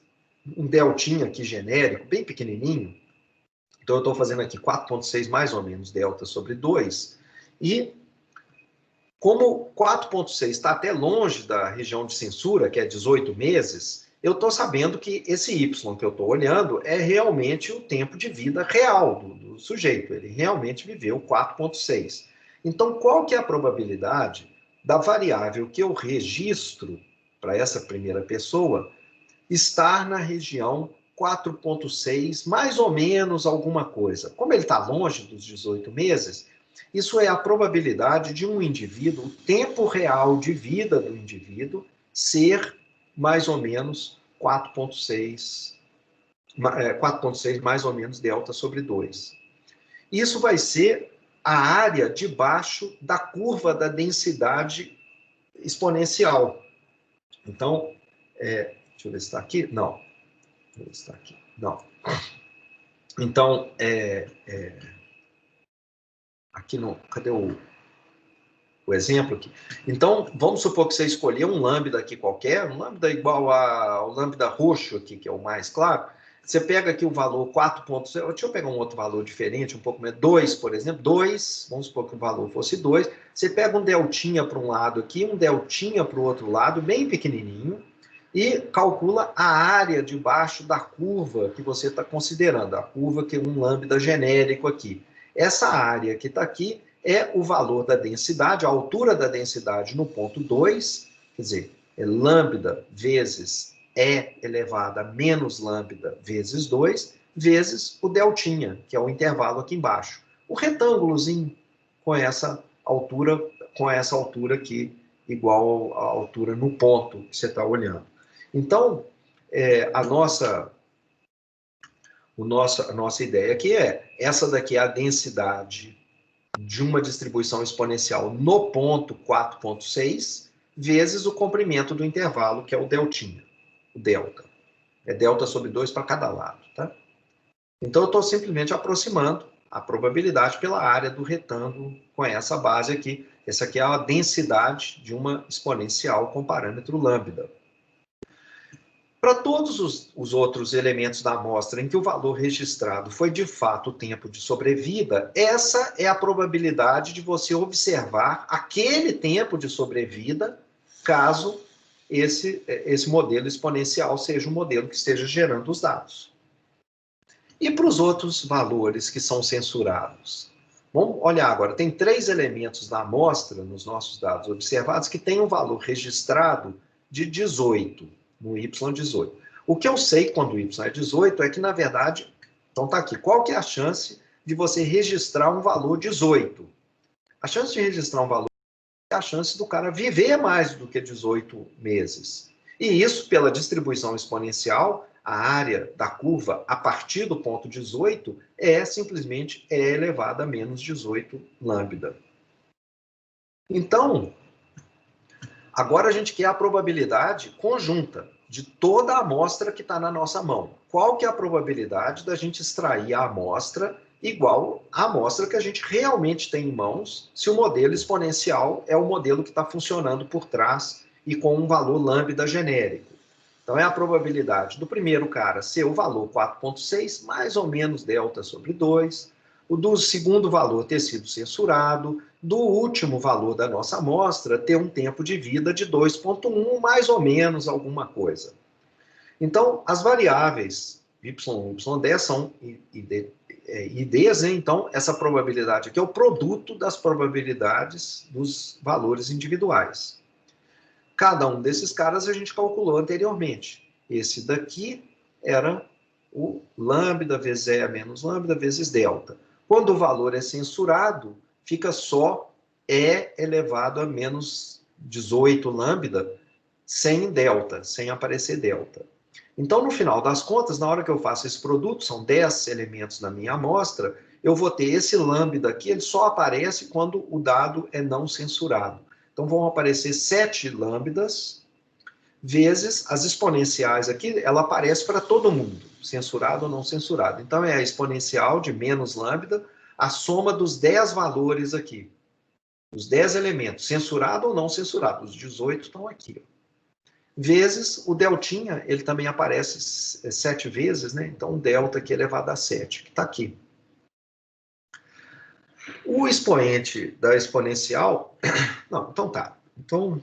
um deltinha aqui genérico, bem pequenininho. Então, eu estou fazendo aqui 4,6 mais ou menos delta sobre 2. E como 4,6 está até longe da região de censura, que é 18 meses, eu estou sabendo que esse y que eu estou olhando é realmente o tempo de vida real do sujeito. Ele realmente viveu 4,6. Então, qual que é a probabilidade da variável que eu registro para essa primeira pessoa estar na região 4,6, mais ou menos alguma coisa? Como ele está longe dos 18 meses, isso é a probabilidade de um indivíduo, o tempo real de vida do indivíduo, ser mais ou menos 4,6 mais ou menos delta sobre 2. Isso vai ser a área debaixo da curva da densidade exponencial. Então, deixa eu ver se está aqui. Não. Deixa eu ver se está aqui. Não. Então, aqui não. Cadê o exemplo aqui? Então, vamos supor que você escolheu um lambda aqui qualquer, um lambda igual ao lambda roxo aqui, que é o mais claro. Você pega aqui o valor 4,0. Deixa eu pegar um outro valor diferente, um pouco mais. 2, por exemplo. 2, vamos supor que o valor fosse 2. Você pega um deltinha para um lado aqui, um deltinha para o outro lado, bem pequenininho, e calcula a área debaixo da curva que você está considerando, a curva que é um lambda genérico aqui. Essa área que está aqui é o valor da densidade, a altura da densidade no ponto 2, quer dizer, é lambda vezes E elevado a menos lambda vezes 2, vezes o deltinha, que é o intervalo aqui embaixo. O retângulozinho com essa altura aqui, igual à altura no ponto que você está olhando. Então, a nossa ideia aqui essa daqui é a densidade de uma distribuição exponencial no ponto 4,6, vezes o comprimento do intervalo, que é o deltinha, o delta. É delta sobre 2 para cada lado, tá? Então, eu estou simplesmente aproximando a probabilidade pela área do retângulo com essa base aqui. Essa aqui é a densidade de uma exponencial com parâmetro lambda. Para todos os outros elementos da amostra em que o valor registrado foi de fato o tempo de sobrevida, essa é a probabilidade de você observar aquele tempo de sobrevida, caso esse modelo exponencial seja o modelo que esteja gerando os dados. E para os outros valores que são censurados? Vamos olhar agora, tem 3 elementos da amostra, nos nossos dados observados, que têm um valor registrado de 18, no Y18. O que eu sei quando o Y é 18 é que, na verdade, então está aqui, qual que é a chance de você registrar um valor 18? A chance de registrar um valor é a chance do cara viver mais do que 18 meses. E isso, pela distribuição exponencial, a área da curva a partir do ponto 18 simplesmente elevada a menos 18 lambda. Então, agora a gente quer a probabilidade conjunta de toda a amostra que está na nossa mão. Qual que é a probabilidade da gente extrair a amostra igual à amostra que a gente realmente tem em mãos, se o modelo exponencial é o modelo que está funcionando por trás e com um valor lambda genérico. Então, é a probabilidade do primeiro cara ser o valor 4,6, mais ou menos delta sobre 2, o do segundo valor ter sido censurado, do último valor da nossa amostra ter um tempo de vida de 2,1, mais ou menos alguma coisa. Então, as variáveis y e y10 são IDs, né? Então, essa probabilidade aqui é o produto das probabilidades dos valores individuais. Cada um desses caras a gente calculou anteriormente. Esse daqui era o lambda vezes E menos lambda vezes delta. Quando o valor é censurado, fica só E elevado a menos 18 lambda, sem delta, sem aparecer delta. Então, no final das contas, na hora que eu faço esse produto, são 10 elementos na minha amostra, eu vou ter esse lambda aqui, ele só aparece quando o dado é não censurado. Então, vão aparecer 7 lambdas, vezes as exponenciais aqui, ela aparece para todo mundo, censurado ou não censurado. Então, é a exponencial de menos lambda, a soma dos 10 valores aqui. Os 10 elementos, censurado ou não censurado. Os 18 estão aqui. Vezes o deltinha, ele também aparece 7 vezes, né? Então, o delta aqui elevado a 7, que está aqui. O expoente da exponencial... Não, então tá. Então,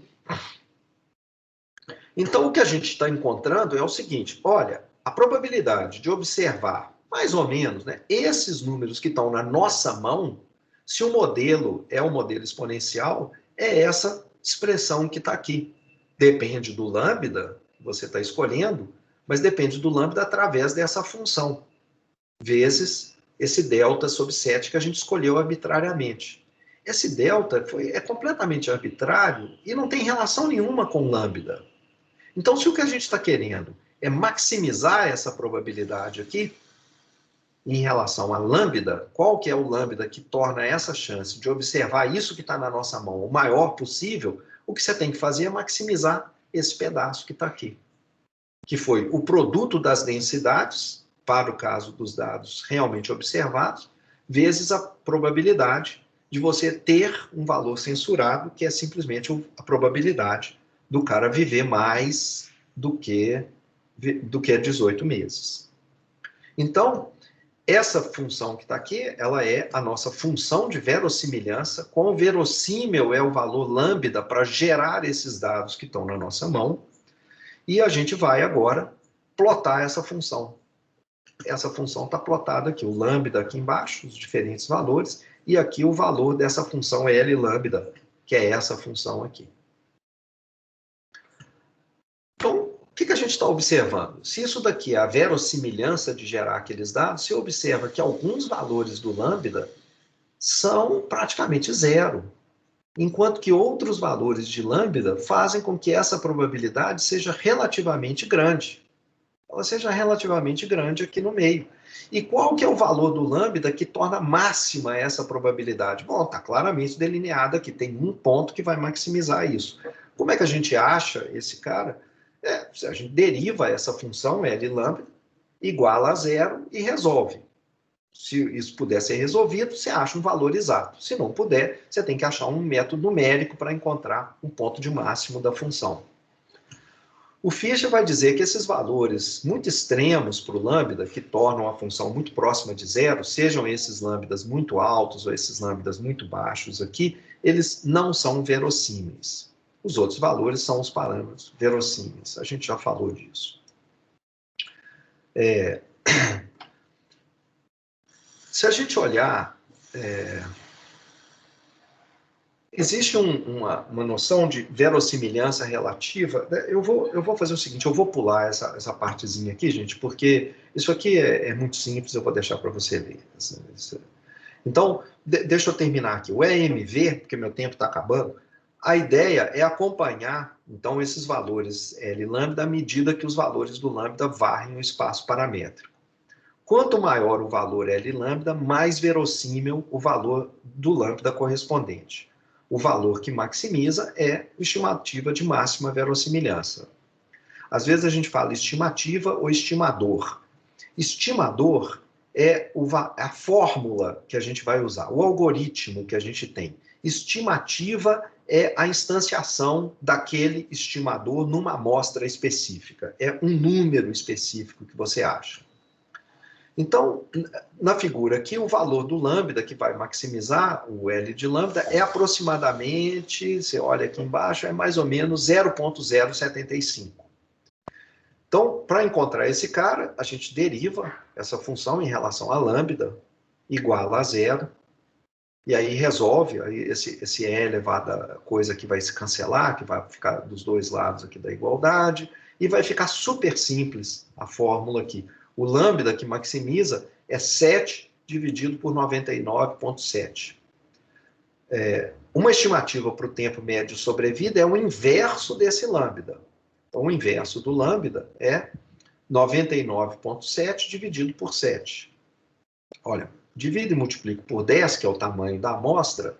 o que a gente está encontrando é o seguinte, olha, a probabilidade de observar, mais ou menos, né, esses números que estão na nossa mão, se o modelo é um modelo exponencial, é essa expressão que está aqui. Depende do lambda que você está escolhendo, mas depende do lambda através dessa função, vezes esse delta sobre 7 que a gente escolheu arbitrariamente. Esse delta é completamente arbitrário e não tem relação nenhuma com lambda. Então, se o que a gente está querendo é maximizar essa probabilidade aqui, em relação a lambda, qual que é o lambda que torna essa chance de observar isso que está na nossa mão o maior possível, o que você tem que fazer é maximizar esse pedaço que está aqui, que foi o produto das densidades, para o caso dos dados realmente observados, vezes a probabilidade de você ter um valor censurado, que é simplesmente a probabilidade do cara viver mais do que 18 meses. Então, essa função que está aqui, ela é a nossa função de verossimilhança. Quão verossímil é o valor lambda para gerar esses dados que estão na nossa mão. E a gente vai agora plotar essa função. Essa função está plotada aqui, o lambda aqui embaixo, os diferentes valores, e aqui o valor dessa função L lambda, que é essa função aqui. Então, o que a gente está observando? Se isso daqui é a verossimilhança de gerar aqueles dados, você observa que alguns valores do lambda são praticamente zero, enquanto que outros valores de lambda fazem com que essa probabilidade seja relativamente grande. Ela seja relativamente grande aqui no meio. E qual que é o valor do lambda que torna máxima essa probabilidade? Bom, está claramente delineado aqui, tem um ponto que vai maximizar isso. Como é que a gente acha esse cara? A gente deriva essa função L lambda igual a zero e resolve. Se isso puder ser resolvido, você acha um valor exato. Se não puder, você tem que achar um método numérico para encontrar um ponto de máximo da função. O Fischer vai dizer que esses valores muito extremos para o lambda, que tornam a função muito próxima de zero, sejam esses lambdas muito altos ou esses lambdas muito baixos aqui, eles não são verossímeis. Os outros valores são os parâmetros verossímeis. A gente já falou disso. Se a gente olhar, existe uma noção de verossimilhança relativa. Eu vou fazer o seguinte, eu vou pular essa partezinha aqui, gente, porque isso aqui é muito simples, eu vou deixar para você ler. Então, deixa eu terminar aqui. O EMV, porque meu tempo está acabando, a ideia é acompanhar, então, esses valores L lambda à medida que os valores do lambda varrem o espaço paramétrico. Quanto maior o valor L lambda, mais verossímil o valor do lambda correspondente. O valor que maximiza é a estimativa de máxima verossimilhança. Às vezes a gente fala estimativa ou estimador. Estimador é a fórmula que a gente vai usar, o algoritmo que a gente tem. Estimativa é a instanciação daquele estimador numa amostra específica. É um número específico que você acha. Então, na figura aqui, o valor do lambda, que vai maximizar o L de lambda, é aproximadamente, você olha aqui embaixo, é mais ou menos 0,075. Então, para encontrar esse cara, a gente deriva essa função em relação a lambda, igual a zero, e aí resolve aí esse E elevado a coisa que vai se cancelar, que vai ficar dos dois lados aqui da igualdade, e vai ficar super simples a fórmula aqui. O lambda que maximiza é 7 dividido por 99,7. Uma estimativa para o tempo médio de sobrevida é o inverso desse lambda. Então, o inverso do lambda é 99,7 dividido por 7. Olha, divido e multiplico por 10, que é o tamanho da amostra,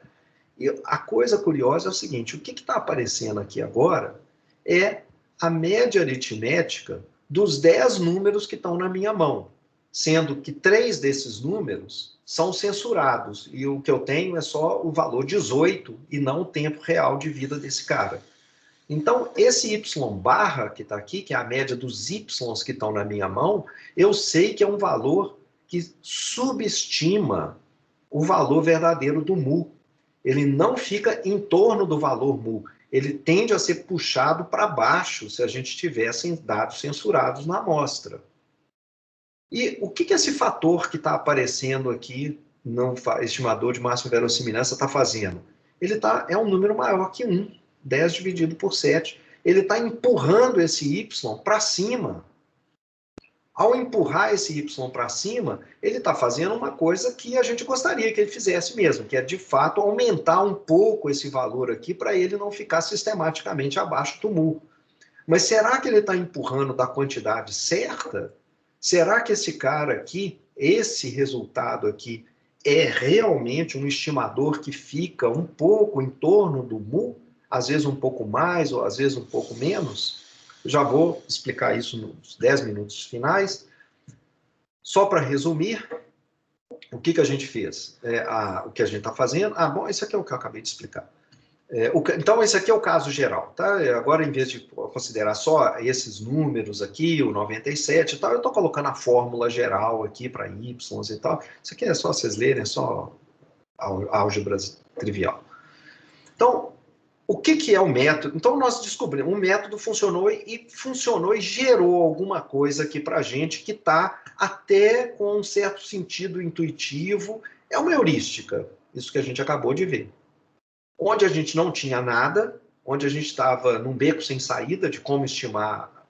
e a coisa curiosa é o seguinte, o que está aparecendo aqui agora é a média aritmética dos 10 números que estão na minha mão, sendo que 3 desses números são censurados, e o que eu tenho é só o valor 18 e não o tempo real de vida desse cara. Então, esse y barra que está aqui, que é a média dos y que estão na minha mão, eu sei que é um valor que subestima o valor verdadeiro do mu. Ele não fica em torno do valor mu. Ele tende a ser puxado para baixo se a gente tivesse dados censurados na amostra. E o que esse fator que está aparecendo aqui no estimador de máxima verossimilhança está fazendo? Ele é um número maior que 1, 10 dividido por 7. Ele está empurrando esse y para cima. Ao empurrar esse y para cima, ele está fazendo uma coisa que a gente gostaria que ele fizesse mesmo, que é, de fato, aumentar um pouco esse valor aqui para ele não ficar sistematicamente abaixo do mu. Mas será que ele está empurrando da quantidade certa? Será que esse cara aqui, esse resultado aqui, é realmente um estimador que fica um pouco em torno do mu? Às vezes um pouco mais, ou às vezes um pouco menos? Já vou explicar isso nos 10 minutos finais. Só para resumir, o que a gente fez? O que a gente está fazendo? Bom, esse aqui é o que eu acabei de explicar. Então, esse aqui é o caso geral, tá? Agora, em vez de considerar só esses números aqui, o 97 e tal, eu estou colocando a fórmula geral aqui para y e tal. Isso aqui é só vocês lerem, é só álgebra trivial. Então, o que é o método? Então, nós descobrimos, um método funcionou e gerou alguma coisa aqui para a gente que está até com um certo sentido intuitivo. É uma heurística, isso que a gente acabou de ver. Onde a gente não tinha nada, onde a gente estava num beco sem saída de como estimar.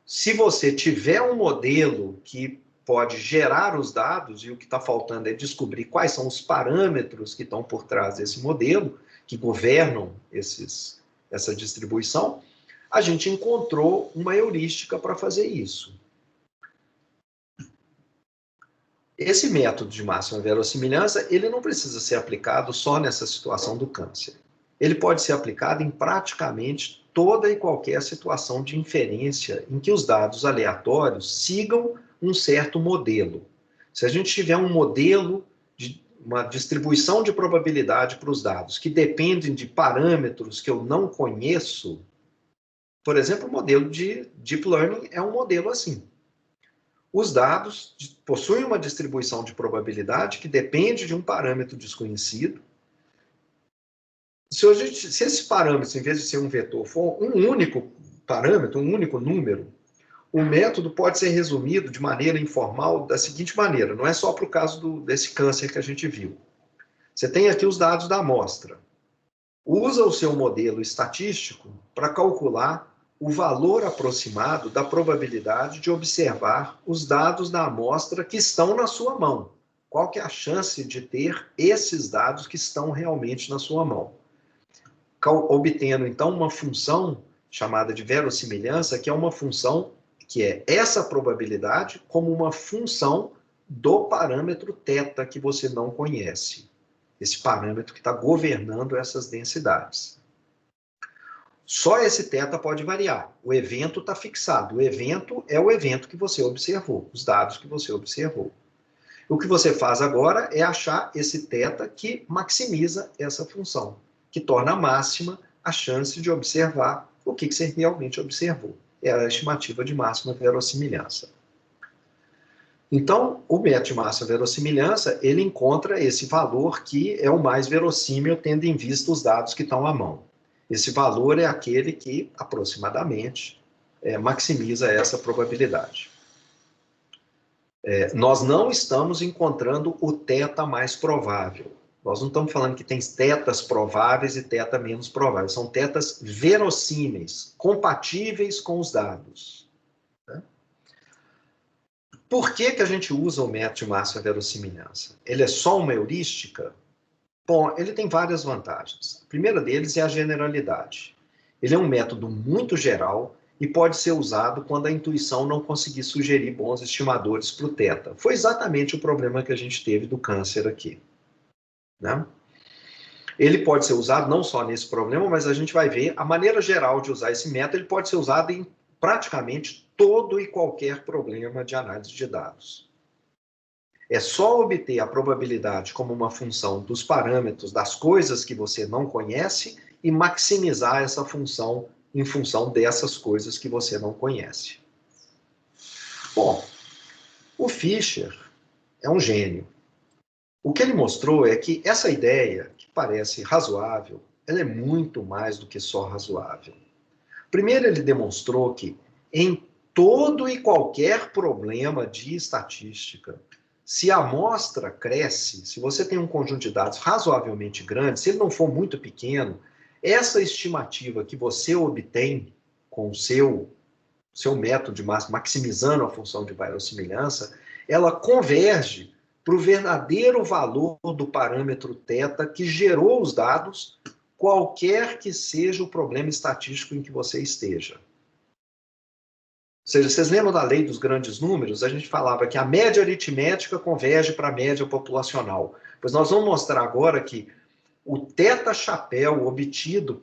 Se você tiver um modelo que pode gerar os dados, e o que está faltando é descobrir quais são os parâmetros que estão por trás desse modelo, que governam essa distribuição, a gente encontrou uma heurística para fazer isso. Esse método de máxima verossimilhança, ele não precisa ser aplicado só nessa situação do câncer. Ele pode ser aplicado em praticamente toda e qualquer situação de inferência em que os dados aleatórios sigam um certo modelo. Se a gente tiver um modelo de uma distribuição de probabilidade para os dados que dependem de parâmetros que eu não conheço, Por exemplo, o modelo de Deep Learning é um modelo assim. Os dados possuem uma distribuição de probabilidade que depende de um parâmetro desconhecido. Se esse parâmetro, em vez de ser um vetor, for um único parâmetro, um único número, o método pode ser resumido de maneira informal da seguinte maneira, não é só para o caso desse câncer que a gente viu. Você tem aqui os dados da amostra. Usa o seu modelo estatístico para calcular o valor aproximado da probabilidade de observar os dados da amostra que estão na sua mão. Qual que é a chance de ter esses dados que estão realmente na sua mão? Obtendo, então, uma função chamada de verossimilhança, que é uma função que é essa probabilidade como uma função do parâmetro θ que você não conhece. Esse parâmetro que está governando essas densidades. Só esse θ pode variar. O evento está fixado. O evento é o evento que você observou, os dados que você observou. O que você faz agora é achar esse θ que maximiza essa função, que torna máxima a chance de observar o que você realmente observou. É a estimativa de máxima verossimilhança. Então, o método de máxima verossimilhança, ele encontra esse valor que é o mais verossímil, tendo em vista os dados que estão à mão. Esse valor é aquele que, aproximadamente, maximiza essa probabilidade. Nós não estamos encontrando o θ mais provável. Nós não estamos falando que tem θs prováveis e θ menos prováveis. São θs verossímeis, compatíveis com os dados. Por que a gente usa o método de máxima verossimilhança? Ele é só uma heurística? Bom, ele tem várias vantagens. A primeira deles é a generalidade. Ele é um método muito geral e pode ser usado quando a intuição não conseguir sugerir bons estimadores para o θ. Foi exatamente o problema que a gente teve do câncer aqui. Né? Ele pode ser usado não só nesse problema, mas a gente vai ver a maneira geral de usar esse método. Ele pode ser usado em praticamente todo e qualquer problema de análise de dados. É só obter a probabilidade como uma função dos parâmetros das coisas que você não conhece e maximizar essa função em função dessas coisas que você não conhece. Bom, o Fischer é um gênio. O que ele mostrou é que essa ideia, que parece razoável, ela é muito mais do que só razoável. Primeiro, ele demonstrou que em todo e qualquer problema de estatística, se a amostra cresce, se você tem um conjunto de dados razoavelmente grande, se ele não for muito pequeno, essa estimativa que você obtém com o seu método de maximizando a função de verossimilhança, ela converge para o verdadeiro valor do parâmetro θ que gerou os dados, qualquer que seja o problema estatístico em que você esteja. Ou seja, vocês lembram da lei dos grandes números? A gente falava que a média aritmética converge para a média populacional. Pois nós vamos mostrar agora que o θ chapéu obtido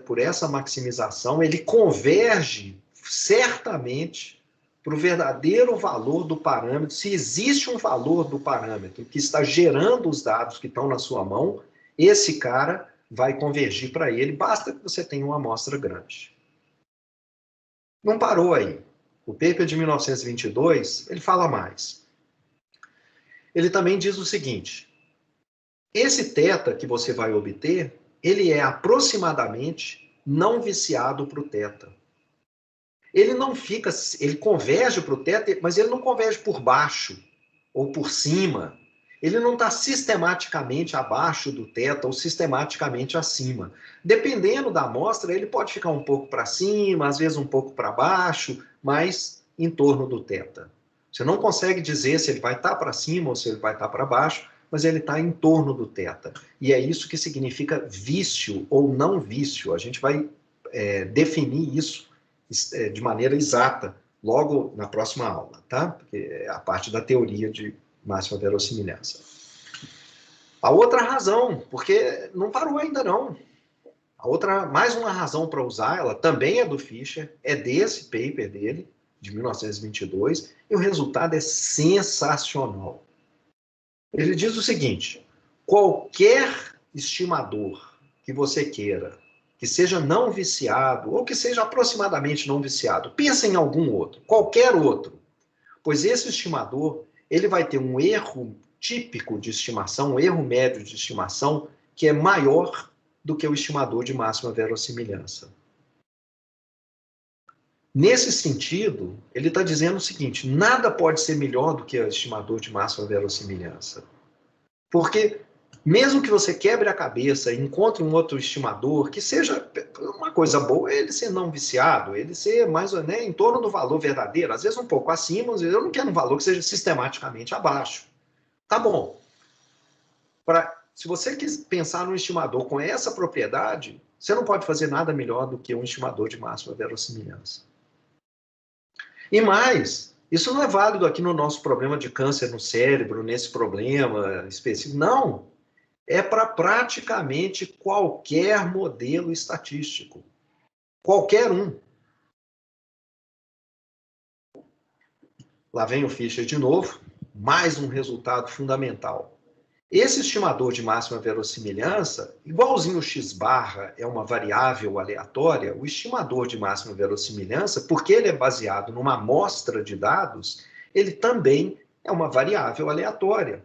por essa maximização, ele converge certamente para o verdadeiro valor do parâmetro. Se existe um valor do parâmetro que está gerando os dados que estão na sua mão, esse cara vai convergir para ele, basta que você tenha uma amostra grande. Não parou aí. O paper de 1922, ele fala mais. Ele também diz o seguinte: esse θ que você vai obter, ele é aproximadamente não viciado para o θ. Ele não fica, ele converge para o θ, mas ele não converge por baixo ou por cima. Ele não está sistematicamente abaixo do θ ou sistematicamente acima. Dependendo da amostra, ele pode ficar um pouco para cima, às vezes um pouco para baixo, mas em torno do θ. Você não consegue dizer se ele vai estar para cima ou se ele vai estar para baixo, mas ele está em torno do θ. E é isso que significa vício ou não vício. A gente vai definir isso de maneira exata logo na próxima aula, tá? Porque é a parte da teoria de máxima verossimilhança. A outra razão, porque não parou ainda não. Mais uma razão para usar, ela também é do Fischer, é desse paper dele, de 1922, e o resultado é sensacional. Ele diz o seguinte: qualquer estimador que você queira que seja não viciado, ou que seja aproximadamente não viciado, pensa em algum outro, qualquer outro, pois esse estimador, ele vai ter um erro típico de estimação, um erro médio de estimação, que é maior do que o estimador de máxima verossimilhança. Nesse sentido, ele está dizendo o seguinte, nada pode ser melhor do que o estimador de máxima verossimilhança. Porque mesmo que você quebre a cabeça e encontre um outro estimador, que seja uma coisa boa, ele ser não viciado, ele ser mais né, em torno do valor verdadeiro, às vezes um pouco acima, às vezes eu não quero um valor que seja sistematicamente abaixo. Tá bom. Se você quiser pensar num estimador com essa propriedade, você não pode fazer nada melhor do que um estimador de máxima verossimilhança. E mais, isso não é válido aqui no nosso problema de câncer no cérebro, nesse problema específico. Não. É para praticamente qualquer modelo estatístico. Qualquer um. Lá vem o Fischer de novo, mais um resultado fundamental. Esse estimador de máxima verossimilhança, igualzinho o x-barra é uma variável aleatória, o estimador de máxima verossimilhança, porque ele é baseado numa amostra de dados, ele também é uma variável aleatória.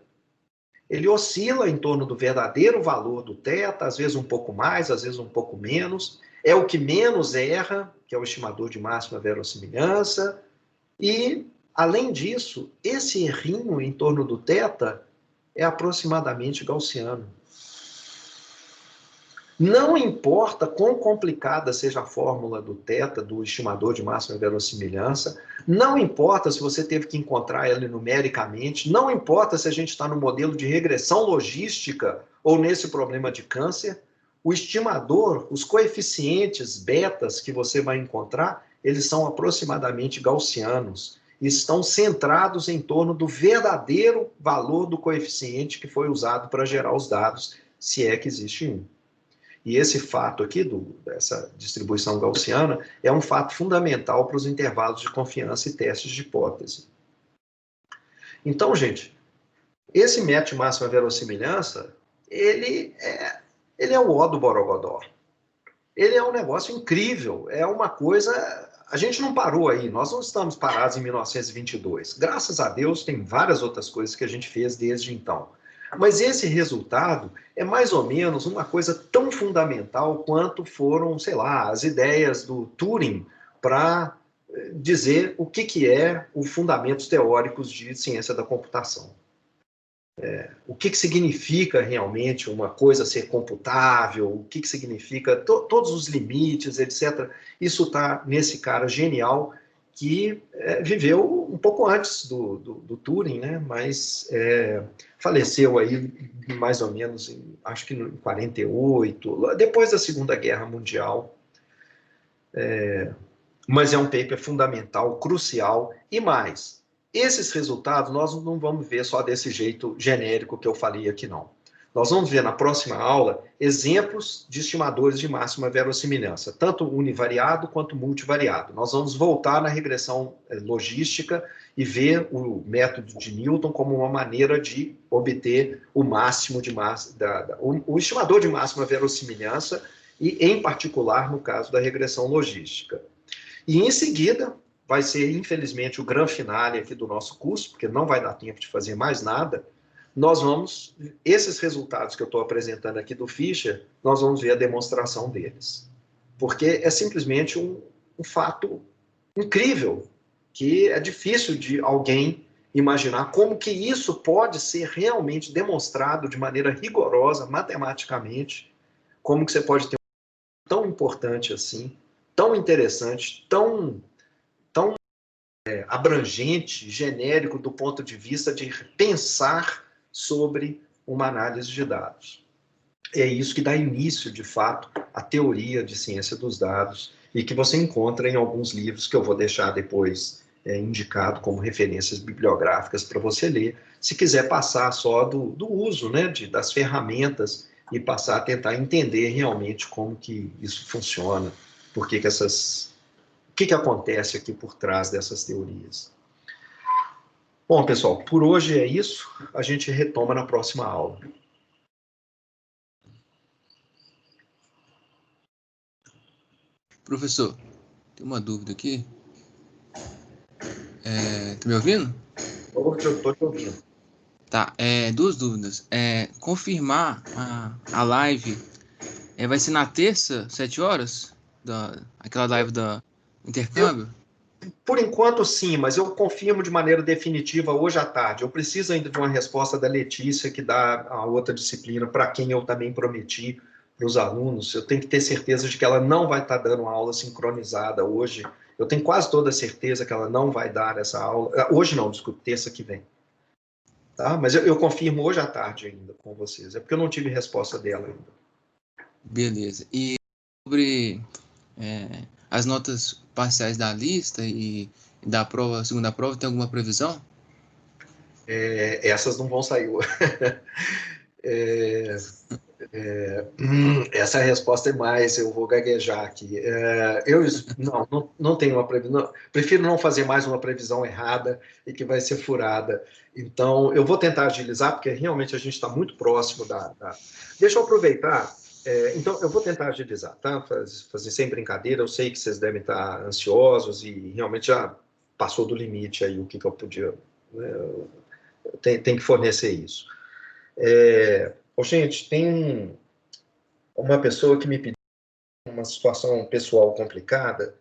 Ele oscila em torno do verdadeiro valor do θ, às vezes um pouco mais, às vezes um pouco menos. É o que menos erra, que é o estimador de máxima verossimilhança. E, além disso, esse errinho em torno do θ é aproximadamente gaussiano. Não importa quão complicada seja a fórmula do θ, do estimador de máxima verossimilhança, não importa se você teve que encontrar ele numericamente, não importa se a gente está no modelo de regressão logística ou nesse problema de câncer, o estimador, os coeficientes betas que você vai encontrar, eles são aproximadamente gaussianos, e estão centrados em torno do verdadeiro valor do coeficiente que foi usado para gerar os dados, se é que existe um. E esse fato aqui, dessa distribuição gaussiana, é um fato fundamental para os intervalos de confiança e testes de hipótese. Então, gente, esse método de máxima verossimilhança, ele é o ó do Borogodó. Ele é um negócio incrível, é uma coisa... A gente não parou aí, nós não estamos parados em 1922. Graças a Deus, tem várias outras coisas que a gente fez desde então. Mas esse resultado é mais ou menos uma coisa tão fundamental quanto foram, sei lá, as ideias do Turing para dizer o que é os fundamentos teóricos de ciência da computação. O que significa realmente uma coisa ser computável, o que significa todos os limites, etc. Isso está nesse cara genial que viveu um pouco antes do Turing, né? Mas faleceu aí mais ou menos, acho que em 48, depois da Segunda Guerra Mundial. Mas é um paper fundamental, crucial, e mais, esses resultados nós não vamos ver só desse jeito genérico que eu falei aqui, não. Nós vamos ver na próxima aula exemplos de estimadores de máxima verossimilhança, tanto univariado quanto multivariado. Nós vamos voltar na regressão logística e ver o método de Newton como uma maneira de obter o máximo de massa, o estimador de máxima verossimilhança, e em particular no caso da regressão logística. E em seguida, vai ser, infelizmente, o grande finale aqui do nosso curso, porque não vai dar tempo de fazer mais nada. Nós vamos, esses resultados que eu estou apresentando aqui do Fischer, nós vamos ver a demonstração deles. Porque é simplesmente um fato incrível, que é difícil de alguém imaginar como que isso pode ser realmente demonstrado de maneira rigorosa, matematicamente, como que você pode ter um tão importante assim, tão interessante, tão abrangente, genérico, do ponto de vista de pensar sobre uma análise de dados. É isso que dá início, de fato, à teoria de ciência dos dados, e que você encontra em alguns livros que eu vou deixar depois indicado como referências bibliográficas para você ler, se quiser passar só do uso, né, das ferramentas, e passar a tentar entender realmente como que isso funciona, por que o que acontece aqui por trás dessas teorias. Bom, pessoal, por hoje é isso. A gente retoma na próxima aula. Professor, tem uma dúvida aqui. Tá me ouvindo? Eu estou te ouvindo. Tá, duas dúvidas. Confirmar a live vai ser na terça, 7 horas? Aquela live da intercâmbio? Por enquanto, sim, mas eu confirmo de maneira definitiva hoje à tarde. Eu preciso ainda de uma resposta da Letícia, que dá a outra disciplina, para quem eu também prometi para os alunos. Eu tenho que ter certeza de que ela não vai estar dando aula sincronizada hoje. Eu tenho quase toda a certeza que ela não vai dar essa aula. Hoje não, desculpe, terça que vem. Tá? Mas eu confirmo hoje à tarde ainda com vocês. É porque eu não tive resposta dela ainda. Beleza. E sobre as notas parciais da lista e da prova, segunda prova, tem alguma previsão? Essas não vão sair hoje. Essa resposta é mais, eu vou gaguejar aqui. Não tenho uma previsão, prefiro não fazer mais uma previsão errada e que vai ser furada. Então, eu vou tentar agilizar, porque realmente a gente está muito próximo Deixa eu aproveitar. Então, eu vou tentar agilizar, tá? Fazer sem brincadeira. Eu sei que vocês devem estar ansiosos e realmente já passou do limite aí o que eu podia. Né? Tem que fornecer isso. Gente, tem uma pessoa que me pediu uma situação pessoal complicada,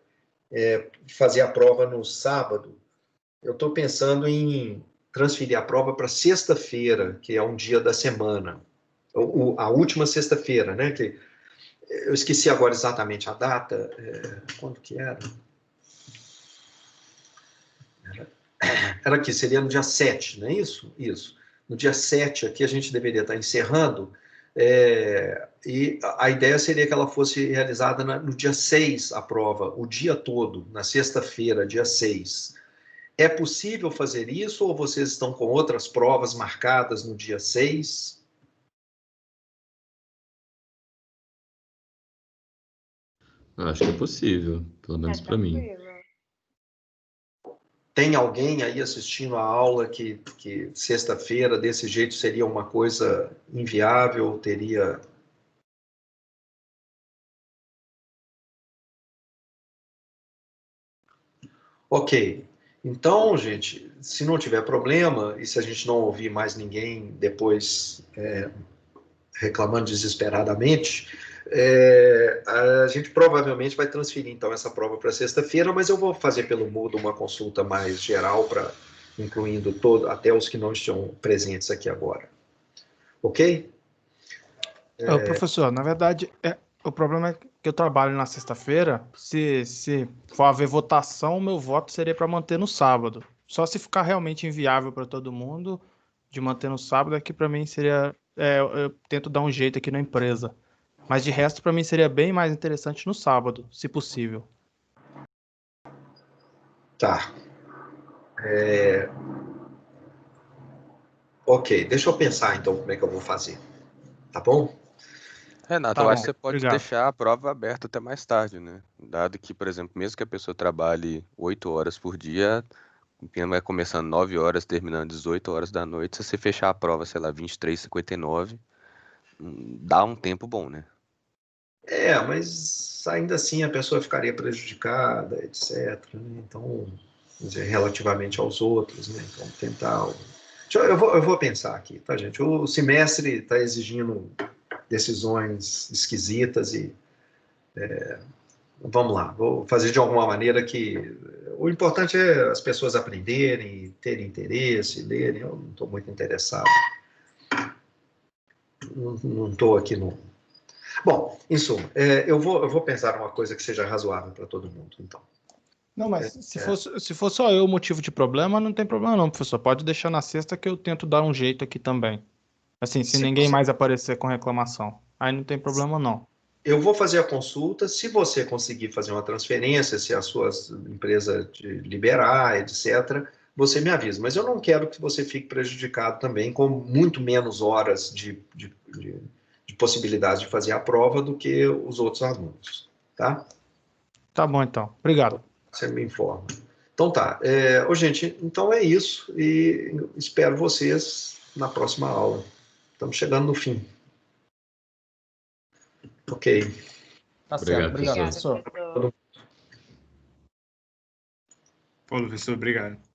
fazer a prova no sábado. Eu estou pensando em transferir a prova para sexta-feira, que é um dia da semana. A última sexta-feira, né? Que eu esqueci agora exatamente a data. Quando que era? Era aqui, seria no dia 7, não é isso? Isso. No dia 7 aqui a gente deveria estar encerrando, e a ideia seria que ela fosse realizada no dia 6, a prova, o dia todo, na sexta-feira, dia 6. É possível fazer isso ou vocês estão com outras provas marcadas no dia 6? Eu acho que é possível, pelo menos para mim. Tem alguém aí assistindo a aula que sexta-feira, desse jeito, seria uma coisa inviável, teria... Ok. Então, gente, se não tiver problema, e se a gente não ouvir mais ninguém depois reclamando desesperadamente, a gente provavelmente vai transferir, então, essa prova para sexta-feira, mas eu vou fazer pelo Moodle uma consulta mais geral, incluindo até os que não estão presentes aqui agora. Ok? Professor, na verdade, o problema é que eu trabalho na sexta-feira. Se for haver votação, o meu voto seria para manter no sábado. Só se ficar realmente inviável para todo mundo de manter no sábado, aqui para mim seria. Eu tento dar um jeito aqui na empresa. Mas de resto, para mim seria bem mais interessante no sábado, se possível. Tá. Ok, deixa eu pensar então como é que eu vou fazer. Tá bom? Renato, Tá eu bom, acho que você pode obrigado. deixar a prova aberta até mais tarde, né? Dado que, por exemplo, mesmo que a pessoa trabalhe 8 horas por dia, o pino vai começando 9 horas, terminando 18 horas da noite. Se você fechar a prova, sei lá, 23h59, dá um tempo bom, né? Mas ainda assim a pessoa ficaria prejudicada, etc. Né? Então, quer dizer, relativamente aos outros, né? Então, tentar. Eu vou pensar aqui, tá, gente? O semestre está exigindo decisões esquisitas e vamos lá, vou fazer de alguma maneira que. O importante é as pessoas aprenderem, terem interesse, lerem. Eu não estou muito interessado. Não estou aqui no. Bom, em suma, eu vou pensar uma coisa que seja razoável para todo mundo, então. Não, mas se for só eu o motivo de problema, não tem problema não, professor. Pode deixar na sexta que eu tento dar um jeito aqui também. Assim, se ninguém mais aparecer com reclamação. Aí não tem problema não. Eu vou fazer a consulta, se você conseguir fazer uma transferência, se a sua empresa te liberar, etc., você me avisa. Mas eu não quero que você fique prejudicado também com muito menos horas de possibilidade de fazer a prova do que os outros alunos, tá? Tá bom então. Obrigado. Você me informa. Então tá. Gente, então é isso e espero vocês na próxima aula. Estamos chegando no fim. Ok. Tá certo. Obrigado, Obrigado, professor. professor. Pô, professor, obrigado.